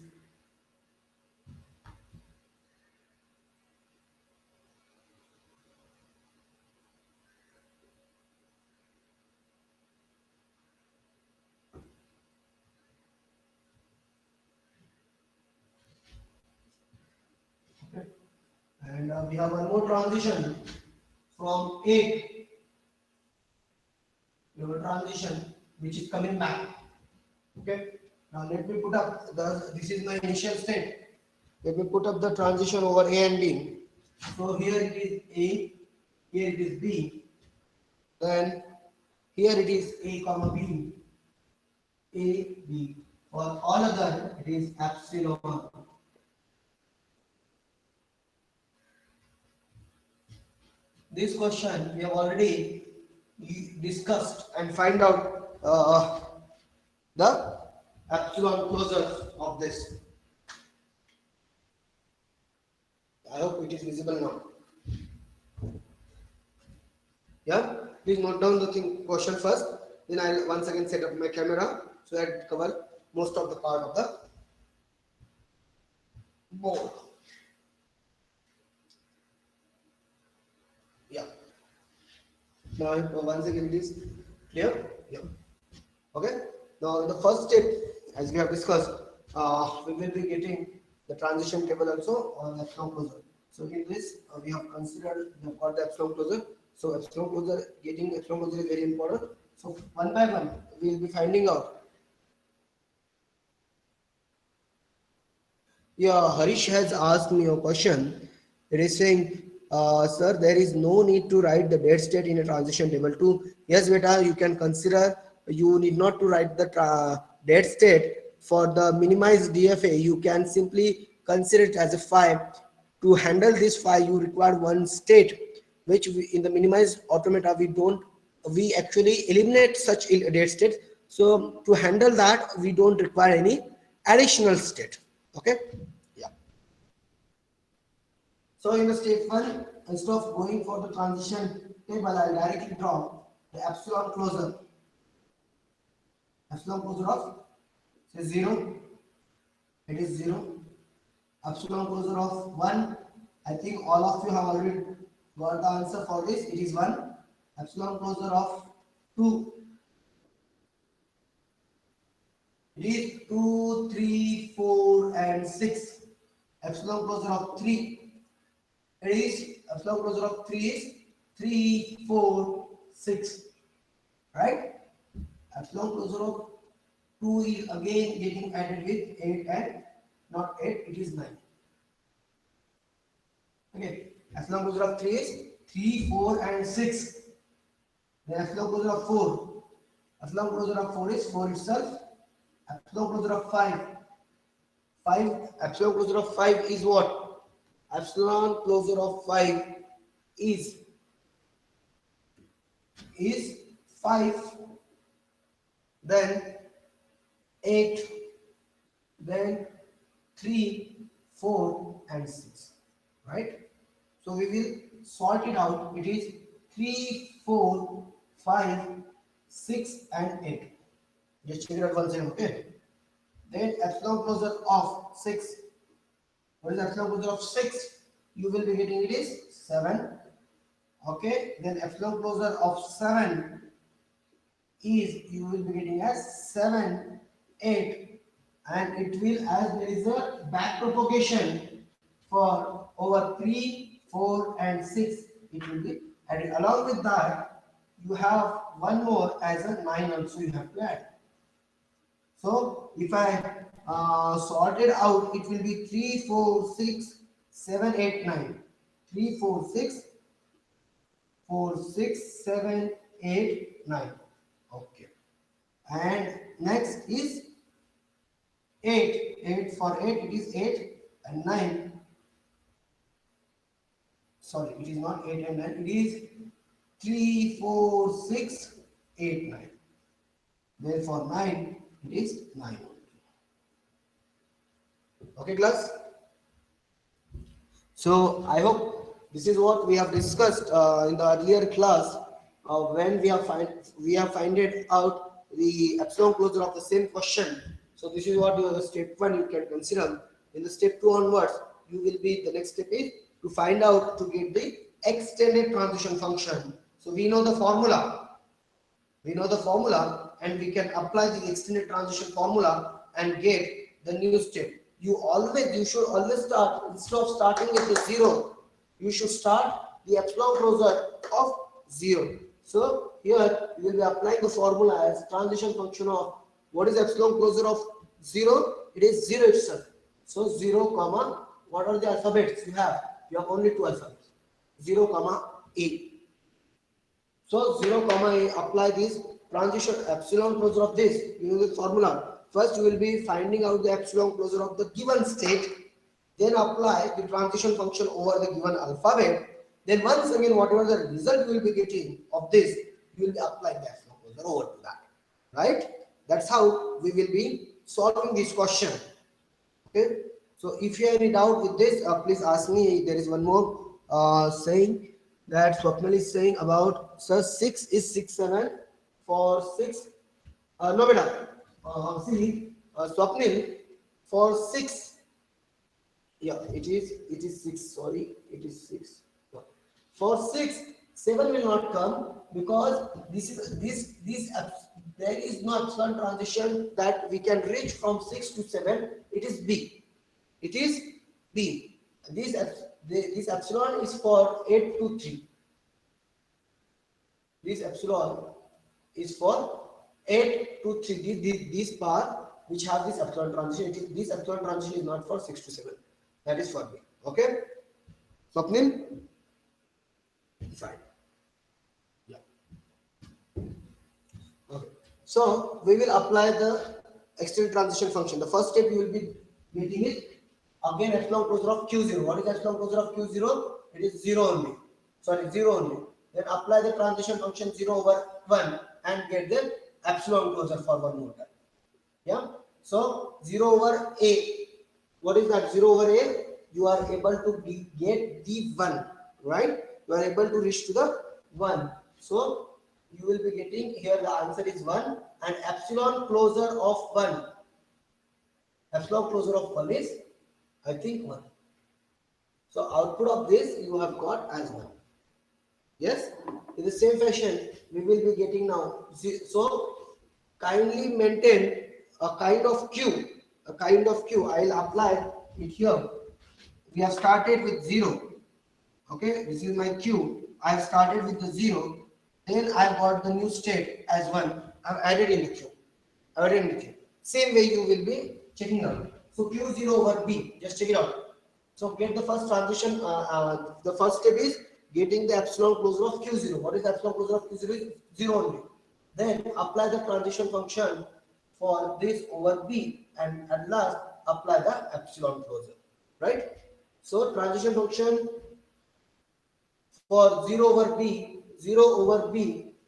Okay, and we have one more transition from A. We have a transition which is coming back. Okay, now let me put up the, this is my initial state. Let me put up the transition over A and B. So here it is A, here it is B, then here it is A comma B, A, B. For all other, it is epsilon. This question we have already discussed and find out the epsilon closure of this. I hope it is visible now. Yeah, please note down the thing question first. Then I'll once again set up my camera so that it cover most of the part of the board. Yeah. Now once again it is clear. Yeah. Okay. Now the first step, as we have discussed, we will be getting the transition table also on the epsilon closure. So in this we have considered, we have got the epsilon closure. So epsilon closure, getting epsilon closure is very important. So one by one, we will be finding out. Yeah, Harish has asked me a question. It is saying, sir, there is no need to write the dead state in a transition table too. Yes, beta, you can consider, you need not to write the dead state for the minimized DFA. You can simply consider it as a file. To handle this file, you require one state, which in the minimized automata, we actually eliminate such dead state. So to handle that, we don't require any additional state. Okay. Yeah. So in the step one, instead of going for the transition table, I'll directly draw the epsilon closure. Epsilon closure of say 0. It is 0. Epsilon closure of 1. I think all of you have already got the answer for this. It is 1. Epsilon closure of 2. It is 2, 3, 4, and 6. Epsilon closure of 3. It is epsilon closure of 3 is 3, 4, 6. Right? Epsilon closure of 2 is again getting added with 8 and not 8, it is 9. Okay. Epsilon closure of 3 is 3, 4, and 6. Then epsilon closure of 4. Epsilon closure of 4 is 4 itself. Epsilon closure of 5. 5. Epsilon closure of 5 is what? Epsilon closure of 5 is 5, then 8, then 3, 4, and 6. Right? So we will sort it out. It is 3, 4, 5, 6, and 8. Just check it out once again. Okay. Then epsilon closure of 6. What is epsilon closure of 6? You will be getting it is 7. Okay. Then epsilon closure of 7 is you will be getting as 7, 8, and it will, as there is a back propagation for over 3, 4, and 6, it will be added. Along with that, you have one more as a 9 also you have to add. So if I sort it out, it will be 3, 4, 6, 7, 8, 9. 3, 4, 6, 4, 6, 7, 8, 9. Okay. And next is 8. 8 for 8, it is 8 and 9. Sorry, it is not 8 and 9, it is 3, 4, 6, 8, 9. Therefore, 9, it is 9. Okay, class? So, I hope this is what we have discussed in the earlier class when we have finded out the epsilon closure of the same question. So, this is what your step 1 you can consider. In the step 2 onwards, you will be, the next step is to find out to get the extended transition function. So, we know the formula. We know the formula and we can apply the extended transition formula and get the new step. You should always start, instead of starting with the 0, you should start the epsilon closure of 0. So here we will be applying the formula as transition function of what is epsilon closure of 0? It is 0 itself. So 0 comma, what are the alphabets you have? You have only 2 alphabets, 0 comma A. So 0 comma A, apply this transition epsilon closure of this using the formula. First you will be finding out the epsilon closure of the given state, then apply the transition function over the given alphabet. Then once again whatever the result you will be getting of this, you will be applying the epsilon closure over to that. Right? That's how we will be solving this question. Okay. So if you have any doubt with this, please ask me. There is one more saying that Swapnil is saying about, sir, 6 is 6, 7 for 6. No, beta. Swapnil, for 6. Yeah, it is 6. Sorry, it is 6. Yeah. For 6, 7 will not come because there is no epsilon transition that we can reach from 6 to 7. It is B. It is B. This epsilon is for 8 to 3. This epsilon is for 8 to 3. This bar which have this epsilon transition. This epsilon transition is not for 6 to 7. That is for B. Okay. Swapnil? Fine. Yeah. Okay. So we will apply the extended transition function. The first step you will be getting is again epsilon closure of Q0. What is epsilon closure of Q0? It is 0 only. Sorry, 0 only. Then apply the transition function 0 over 1 and get the epsilon closure for one more time. Yeah. So 0 over A. What is that? 0 over A. You are able to get the 1, right? You are able to reach to the 1. So you will be getting here the answer is 1 and epsilon closure of 1. Epsilon closure of 1 is I think 1. So output of this you have got as 1. Yes, in the same fashion we will be getting now. So kindly maintain a kind of Q. I will apply it here. We have started with 0. Okay, this is my Q. I have started with the 0. Then I got the new state as 1. I have added in the Q. Same way you will be checking out. So Q0 over B. Just check it out. So get the first transition. The first step is getting the epsilon closure of Q0. What is the epsilon closure of Q0? 0 only. Then apply the transition function for this over B and at last apply the epsilon closure. Right? So transition function for 0 over B,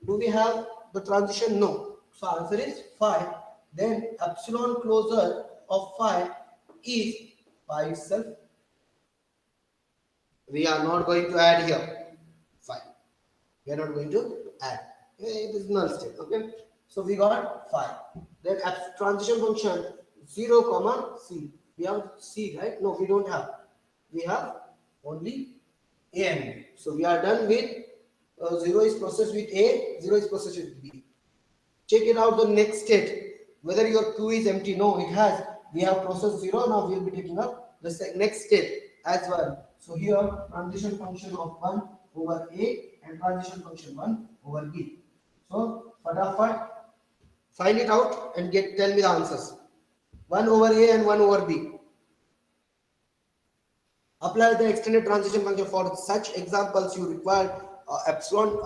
do we have the transition? No. So answer is 5. Then epsilon closure of 5 is 5 itself. We are not going to add here 5. We are not going to add. It is null state. Okay. So we got 5. Then transition function 0 comma C. We have C, right? No, we don't have. We have only A and B. So we are done with 0 is processed with A, 0 is processed with B. Check it out the next state. Whether your Q is empty. No, it has. We have processed 0. Now we will be taking up the next state as well. So here transition function of 1 over A and transition function 1 over B. So fatafat, find it out and tell me the answers. 1 over A and 1 over B. Apply the extended transition function. For such examples you require epsilon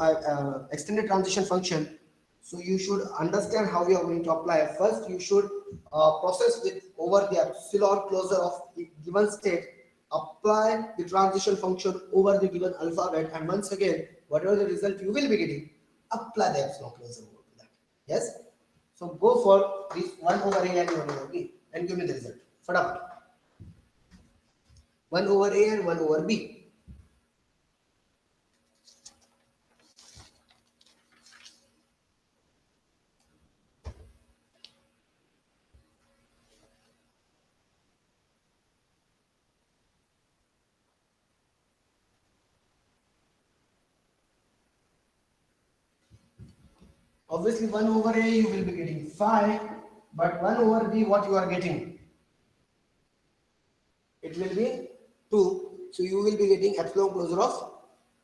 extended transition function. So you should understand how we are going to apply. First you should process with over the epsilon closure of the given state. Apply the transition function over the given alphabet, and once again whatever the result you will be getting, apply the epsilon closure over to that. Yes. So go for this 1 over A and 1 over B and give me the result. Fadafat. 1 over A and 1 over B. Obviously 1 over A you will be getting 5, but 1 over B what you are getting? It will be 2. So you will be getting epsilon closure of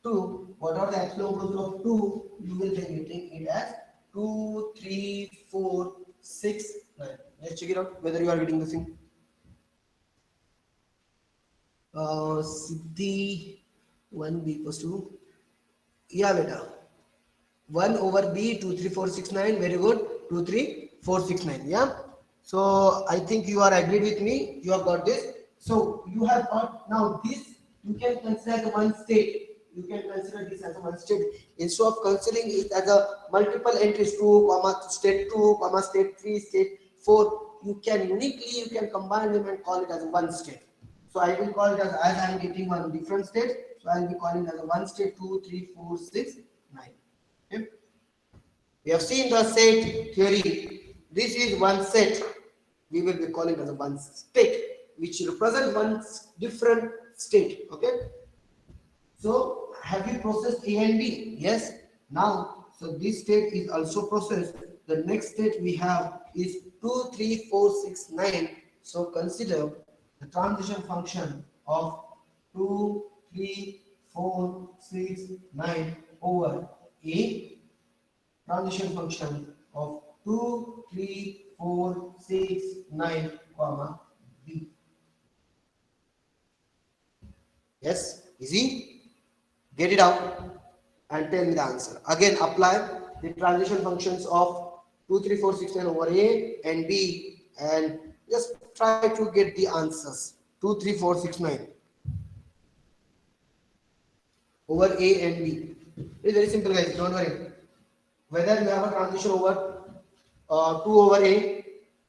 2. What are the epsilon closure of 2? You will be getting it as 2, 3, 4, 6, 9. Let's check it out whether you are getting the thing. Siddhi 1B equals to, yeah beta, 1 over B 2, 3, 4, 6, 9. Very good. 2, 3, 4, 6, 9. Yeah. So I think you are agreed with me. You have got this. So you have got now this. You can consider the one state. You can consider this as a one state instead of considering it as a multiple entries 2, state 2, state 3, state 4. You can uniquely combine them and call it as a one state. So I will call it as I am getting one different state. So I will be calling it as a one state 2, 3, 4, 6, 9. Okay. We have seen the set theory. This is one set. We will be calling as a one state, which represent one different state. Okay. So have you processed A and B? Yes. Now, so this state is also processed. The next state we have is 2, 3, 4, 6, 9. So consider the transition function of 2, 3, 4, 6, 9 over A transition function of 2, 3, 4, 6, 9, comma B. Yes, easy. Get it out and tell me the answer. Again, apply the transition functions of 2, 3, 4, 6, 9 over A and B and just try to get the answers. 2, 3, 4, 6, 9 over A and B. It's very simple, guys. Don't worry. Whether you have a transition over 2 over A,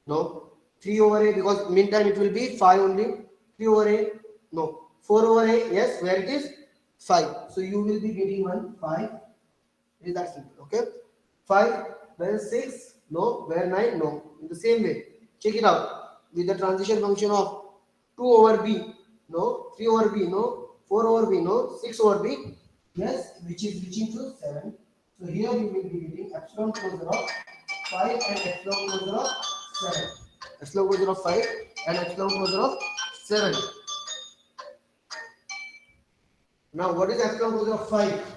no. 3 over A, because meantime it will be 5 only. 3 over A, no. 4 over A, yes, where it is 5. So you will be getting 5. It is that simple, okay? 5, where 6, no. Where 9, no. In the same way, check it out. With the transition function of 2 over B, no. 3 over B, no. 4 over B, no. 6 over B, yes, which is reaching to 7. So here you will be getting epsilon closure of 5 and epsilon closure of 7. Epsilon closure of 5 and epsilon closure of 7. Now what is epsilon closure of 5?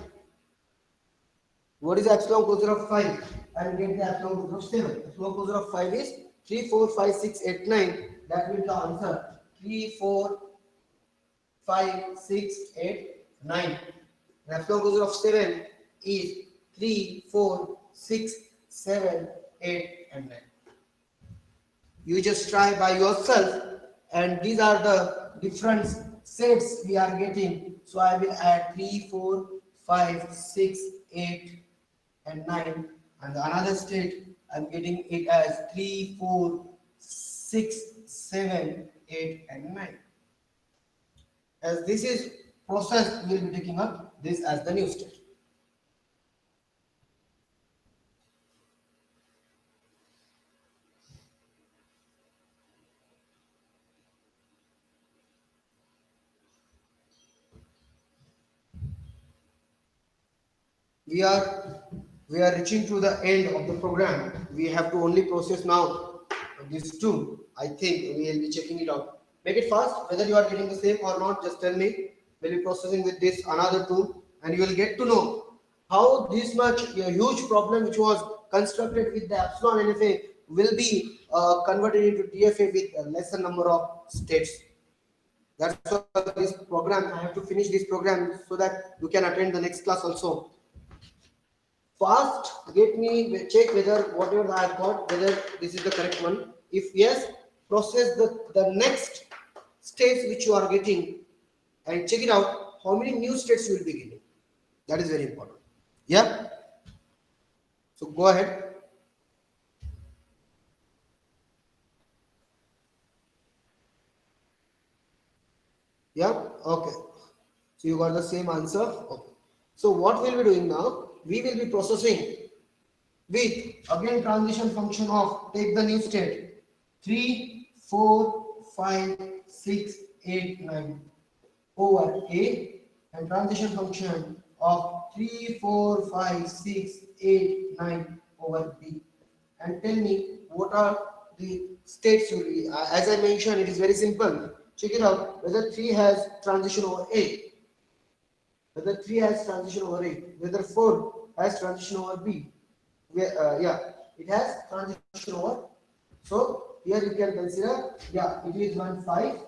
What is epsilon closure of 5? And get the epsilon closure of 7. Epsilon closure of 5 is 3, 4, 5, 6, 8, 9. That will be the answer. 3, 4, 5, 6, 8, 9. The epsilon closure of 7 is 3, 4, 6, 7, 8, and 9. You just try by yourself, and these are the different sets we are getting. So I will add 3, 4, 5, 6, 8, and 9. And another state, I'm getting it as 3, 4, 6, 7, 8, and 9. As this is process, we will be taking up this as the new state. We are reaching to the end of the program. We have to only process now these two. I think we will be checking it out. Make it fast. Whether you are getting the same or not, just tell me. We'll be processing with this another two, and you will get to know how this much a huge problem which was constructed with the epsilon NFA will be converted into TFA with a lesser number of states. That's why this program, I have to finish this program so that you can attend the next class also. Fast, get me, check whether whatever I have got, whether this is the correct one. If yes, process the next states which you are getting and check it out how many new states you will be getting. That is very important. Yeah. So go ahead. Yeah. Okay. So you got the same answer. Okay. So what we'll be doing now? We will be processing with again transition function of take the new state 3, 4, 5, 6, 8, 9 over A and transition function of 3, 4, 5, 6, 8, 9 over B. And tell me what are the states will be. As I mentioned, it is very simple. Check it out whether 3 has transition over A, whether 3 has transition over A, whether 4 has transition over B. Yeah, it has transition over. So here you can consider, yeah, it is 1, 5.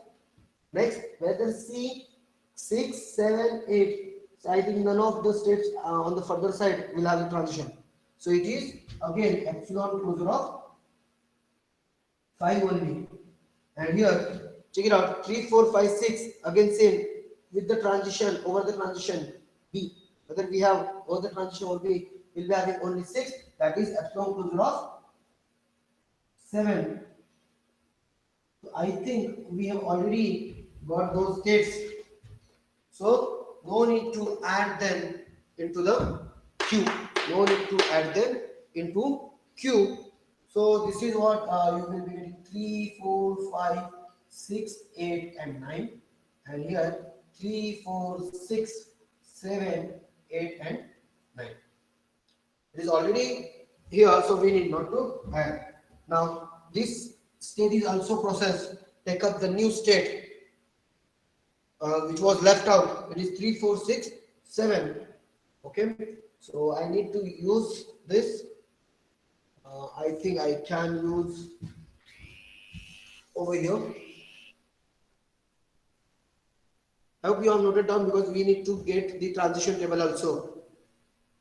Next, whether C, 6, 7, 8. So I think none of the states on the further side will have a transition. So it is again epsilon closure of 5 only. And here, check it out, 3, 4, 5, 6, again same with the transition over the transition B. Whether we have over the transition over B, will be having only 6, that is epsilon closure of 7. So I think we have already got those states. So no need to add them into the Q. No need to add them into Q. So this is what you will be getting 3, 4, 5, 6, 8, and 9. And here 3, 4, 6, 7, 8, and 9. It is already here, so we need not to add. Now this state is also processed. Take up the new state which was left out. It is 3, 4, 6, 7. Okay. So I need to use this. I think I can use over here. I hope you have noted down because we need to get the transition table also.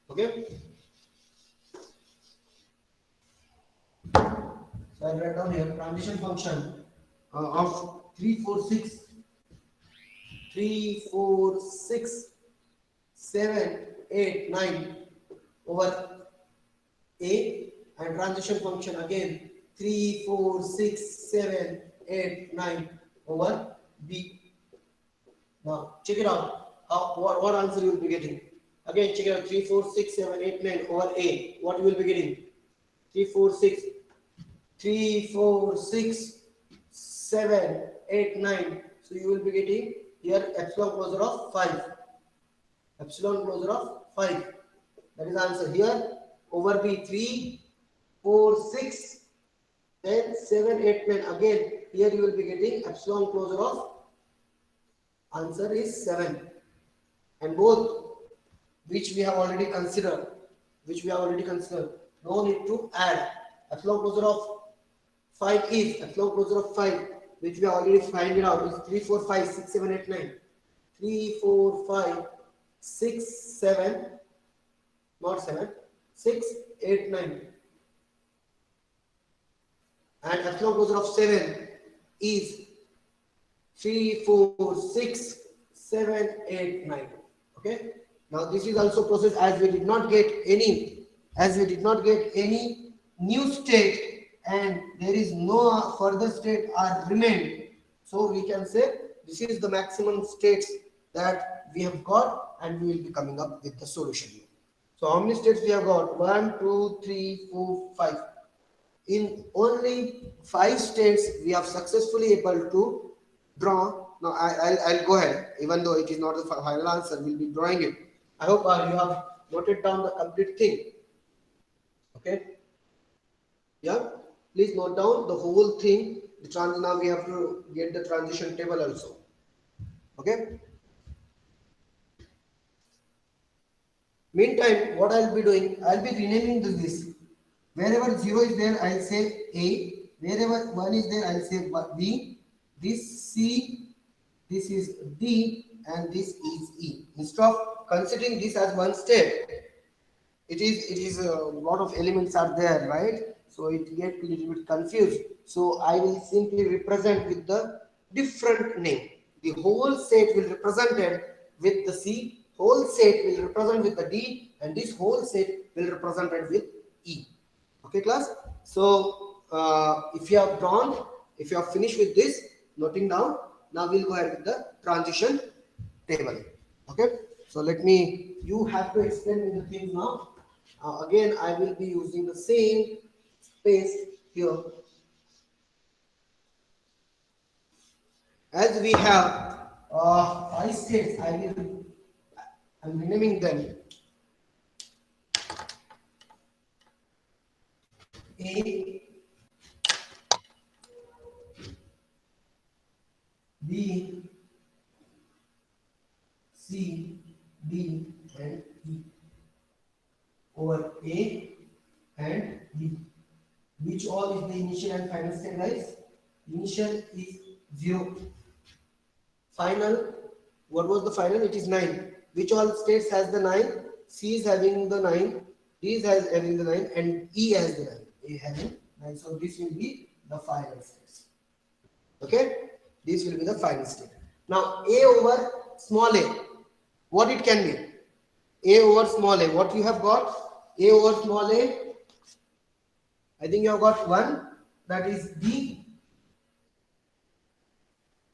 Okay. So I write down here transition function of 346, 7, 8, 9 over A, and transition function again 3, 4, 6, 7, 8, 9 over B. Now check it out. What answer you will be getting? Again check it out. 3, 4, 6, 7, 8, 9 over A. What you will be getting? 3, 4, 6. 3, 4, 6, 7, 8, 9. So you will be getting here epsilon closure of 5. Epsilon closure of 5. That is answer here. Over B 3, 4, 6, then 7, 8, 9. Again, here you will be getting epsilon closure of answer is 7. And both which we have already considered. No need to add. Epsilon closure of 5 is epsilon closure of 5, which we already find it out, is 3, 4, 5, 6, 7, 8, 9. 3, 4, 5, 6, 7, not 7, 6, 8, 9. And epsilon closure of 7 is 3, 4, 6, 7, 8, 9. Okay. Now this is also process as we did not get any new state and there is no further state are remained. So we can say this is the maximum states that we have got and we will be coming up with the solution here. So how many states we have got? 1, 2, 3, 4, 5. In only 5 states we have successfully able to draw. Now I'll go ahead, even though it is not the final answer, we'll be drawing it. I hope you have noted down the complete thing. Okay. Yeah. Please note down the whole thing. Now we have to get the transition table also. Okay. Meantime, what I'll be doing, I'll be renaming this. Wherever 0 is there, I'll say A. Wherever 1 is there, I'll say B. This C, this is D, and this is E. Instead of considering this as one step, it is a lot of elements are there, right? So it gets a little bit confused. So I will simply represent with the different name. The whole set will represented with the C, whole set will represent with the D, and this whole set will represented with E. Okay, class. So if you have drawn, if you have finished with this, noting down, now we'll go ahead with the transition table. Okay. So you have to explain me the things now. Again, I will be using the same space here. As we have 5 states, I'm renaming them A, B, C, D, and E. Over A and B. Which all is the initial and final state, guys? Initial is 0. Final, what was the final? It is 9. Which all states has the 9? C is having the 9, D is having the 9, and E has the 9. A having 9. So this will be the final states. Okay? This will be the final state. Now A over small a. What it can be? A over small a. What you have got? A over small a. I think you have got 1. That is B.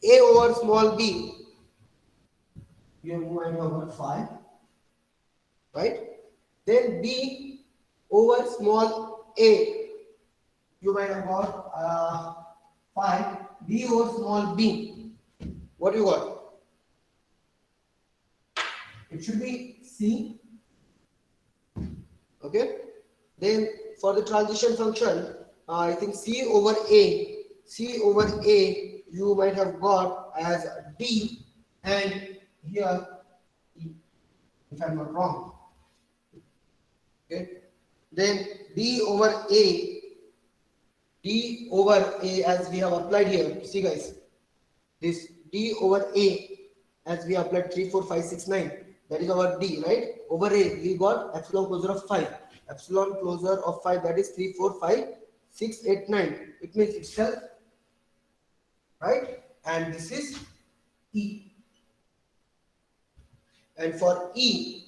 A over small b. You might have got 5. Right? Then B over small a. You might have got 5. B over small b. What you got? It should be C. Okay. Then for the transition function, I think C over A. C over A you might have got as D, and here E, if I'm not wrong. Okay. Then d over a as we have applied here. See guys, this d over a as we applied 3, 4, 5, 6, 9. That is our d, right? Over a we got epsilon closure of 5. Epsilon closure of 5, that is 3, 4, 5, 6, 8, 9. It means itself, right? And this is e. And for e,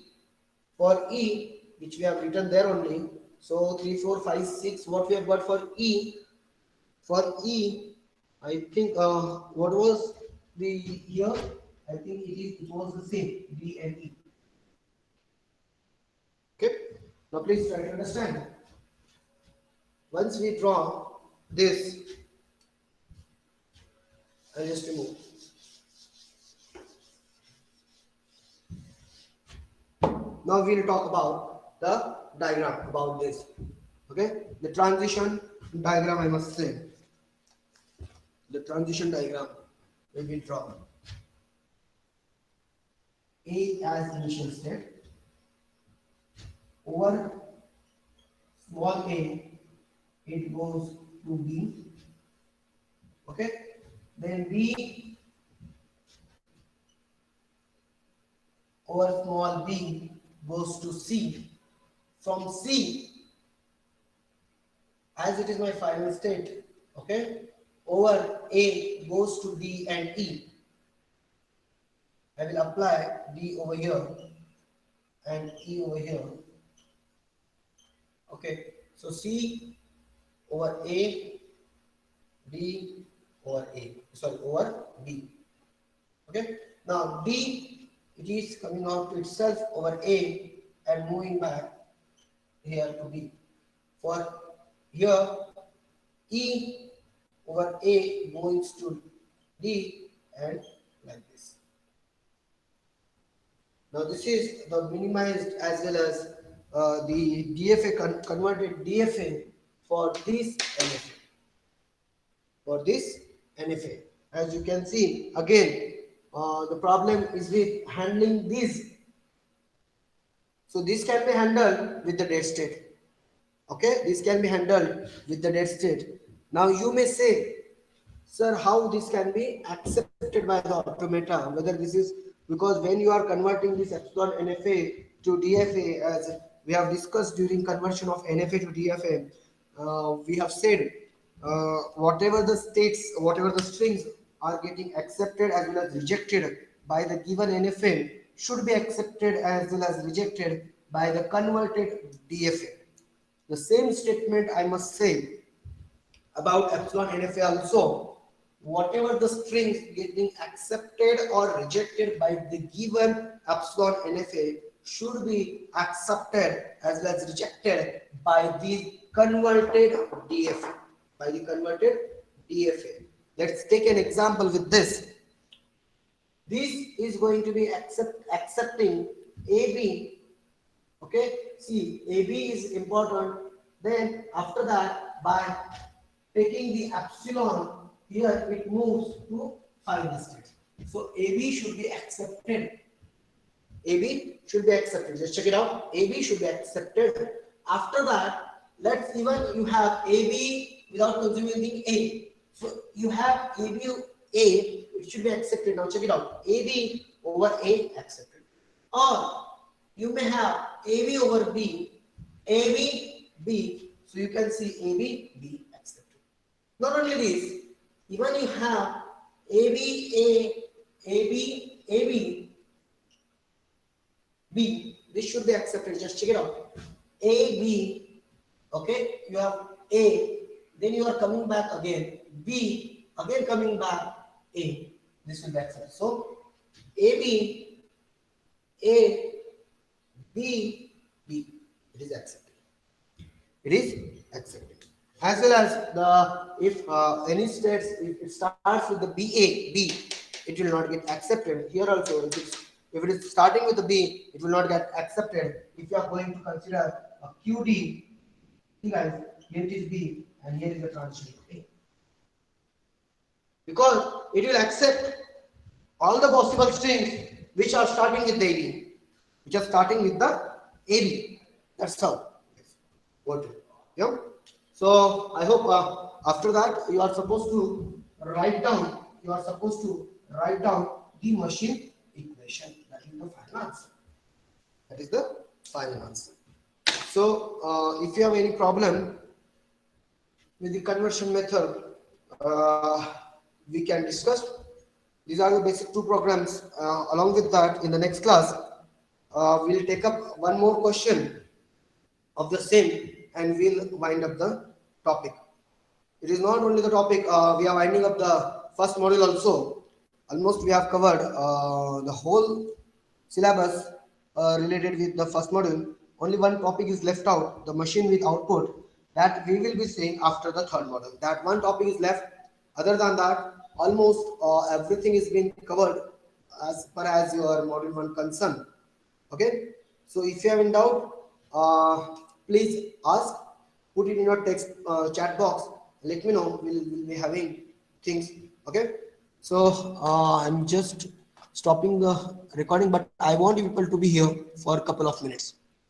which we have written there only, so 3, 4, 5, 6, what we have got for e? For e, I think what was the here? I think it was the same, d and e. Okay. Now please try to understand. Once we draw this, I'll just remove. Now we'll talk about the diagram about this. Okay, the transition diagram, I must say. The transition diagram we will draw. A as initial state. Over small a, it goes to B. Okay, then B over small b goes to C. From C, as it is my final state, okay, over A goes to D and E. I will apply D over here and E over here. Okay, so C over A, D over A, sorry, over B. Okay, now D, it is coming out to itself over A and moving back here to B. For here, E over A goes to D and like this. Now this is the minimized as well as the DFA converted DFA for this NFA. For this NFA, as you can see again, the problem is with handling this. So this can be handled with the dead state. Okay, this can be handled with the dead state. Now you may say, sir, how this can be accepted by the automata? Whether this is because when you are converting this epsilon NFA to DFA, as we have discussed during conversion of NFA to DFA, we have said whatever the states, whatever the strings are getting accepted as well as rejected by the given NFA should be accepted as well as rejected by the converted DFA. The same statement I must say about epsilon NFA also. Whatever the strings getting accepted or rejected by the given epsilon NFA should be accepted as well as rejected by the converted DFA. By the converted DFA. Let's take an example with this. This is going to be accepting AB. Okay, see, AB is important. Then after that, by taking the epsilon here, it moves to final state. So AB should be accepted. AB should be accepted. Just check it out. AB should be accepted. After that, let's even you have AB without consuming A. So you have AB A, it should be accepted. Now check it out. AB over A accepted. Or you may have AB over B, AB, B. So you can see AB, B accepted. Not only this, even you have AB, A, AB, AB, B. This should be accepted. Just check it out. A, B, okay, you have A, then you are coming back again, B, again coming back, A. This will be accepted. So, AB, A, B, B. It is accepted. It is accepted. As well as the if any states if it starts with the BA, B, it will not get accepted. Here also, if it is starting with the B, it will not get accepted. If you are going to consider a QD, see guys, here it is B and here is the transition to A. Because it will accept all the possible strings which are starting with the AB, which are starting with the AB. That's how. what? Yeah. So I hope after that you are supposed to write down. You are supposed to write down the machine equation. That is the final answer. That is the final answer. So if you have any problem with the conversion method, we can discuss. These are the basic two programs. Along with that, in the next class, we'll take up one more question of the same and we'll wind up the topic. It is not only the topic, we are winding up the first module also. Almost we have covered the whole syllabus related with the first module. Only one topic is left out, the machine with output, that we will be seeing after the third module. That one topic is left. Other than that, almost everything is being covered as far as your module 1 concern. Okay, so if you have in doubt, please ask, put it in your text chat box, let me know. We'll be having things. Okay, so I'm just stopping the recording, but I want you people to be here for a couple of minutes.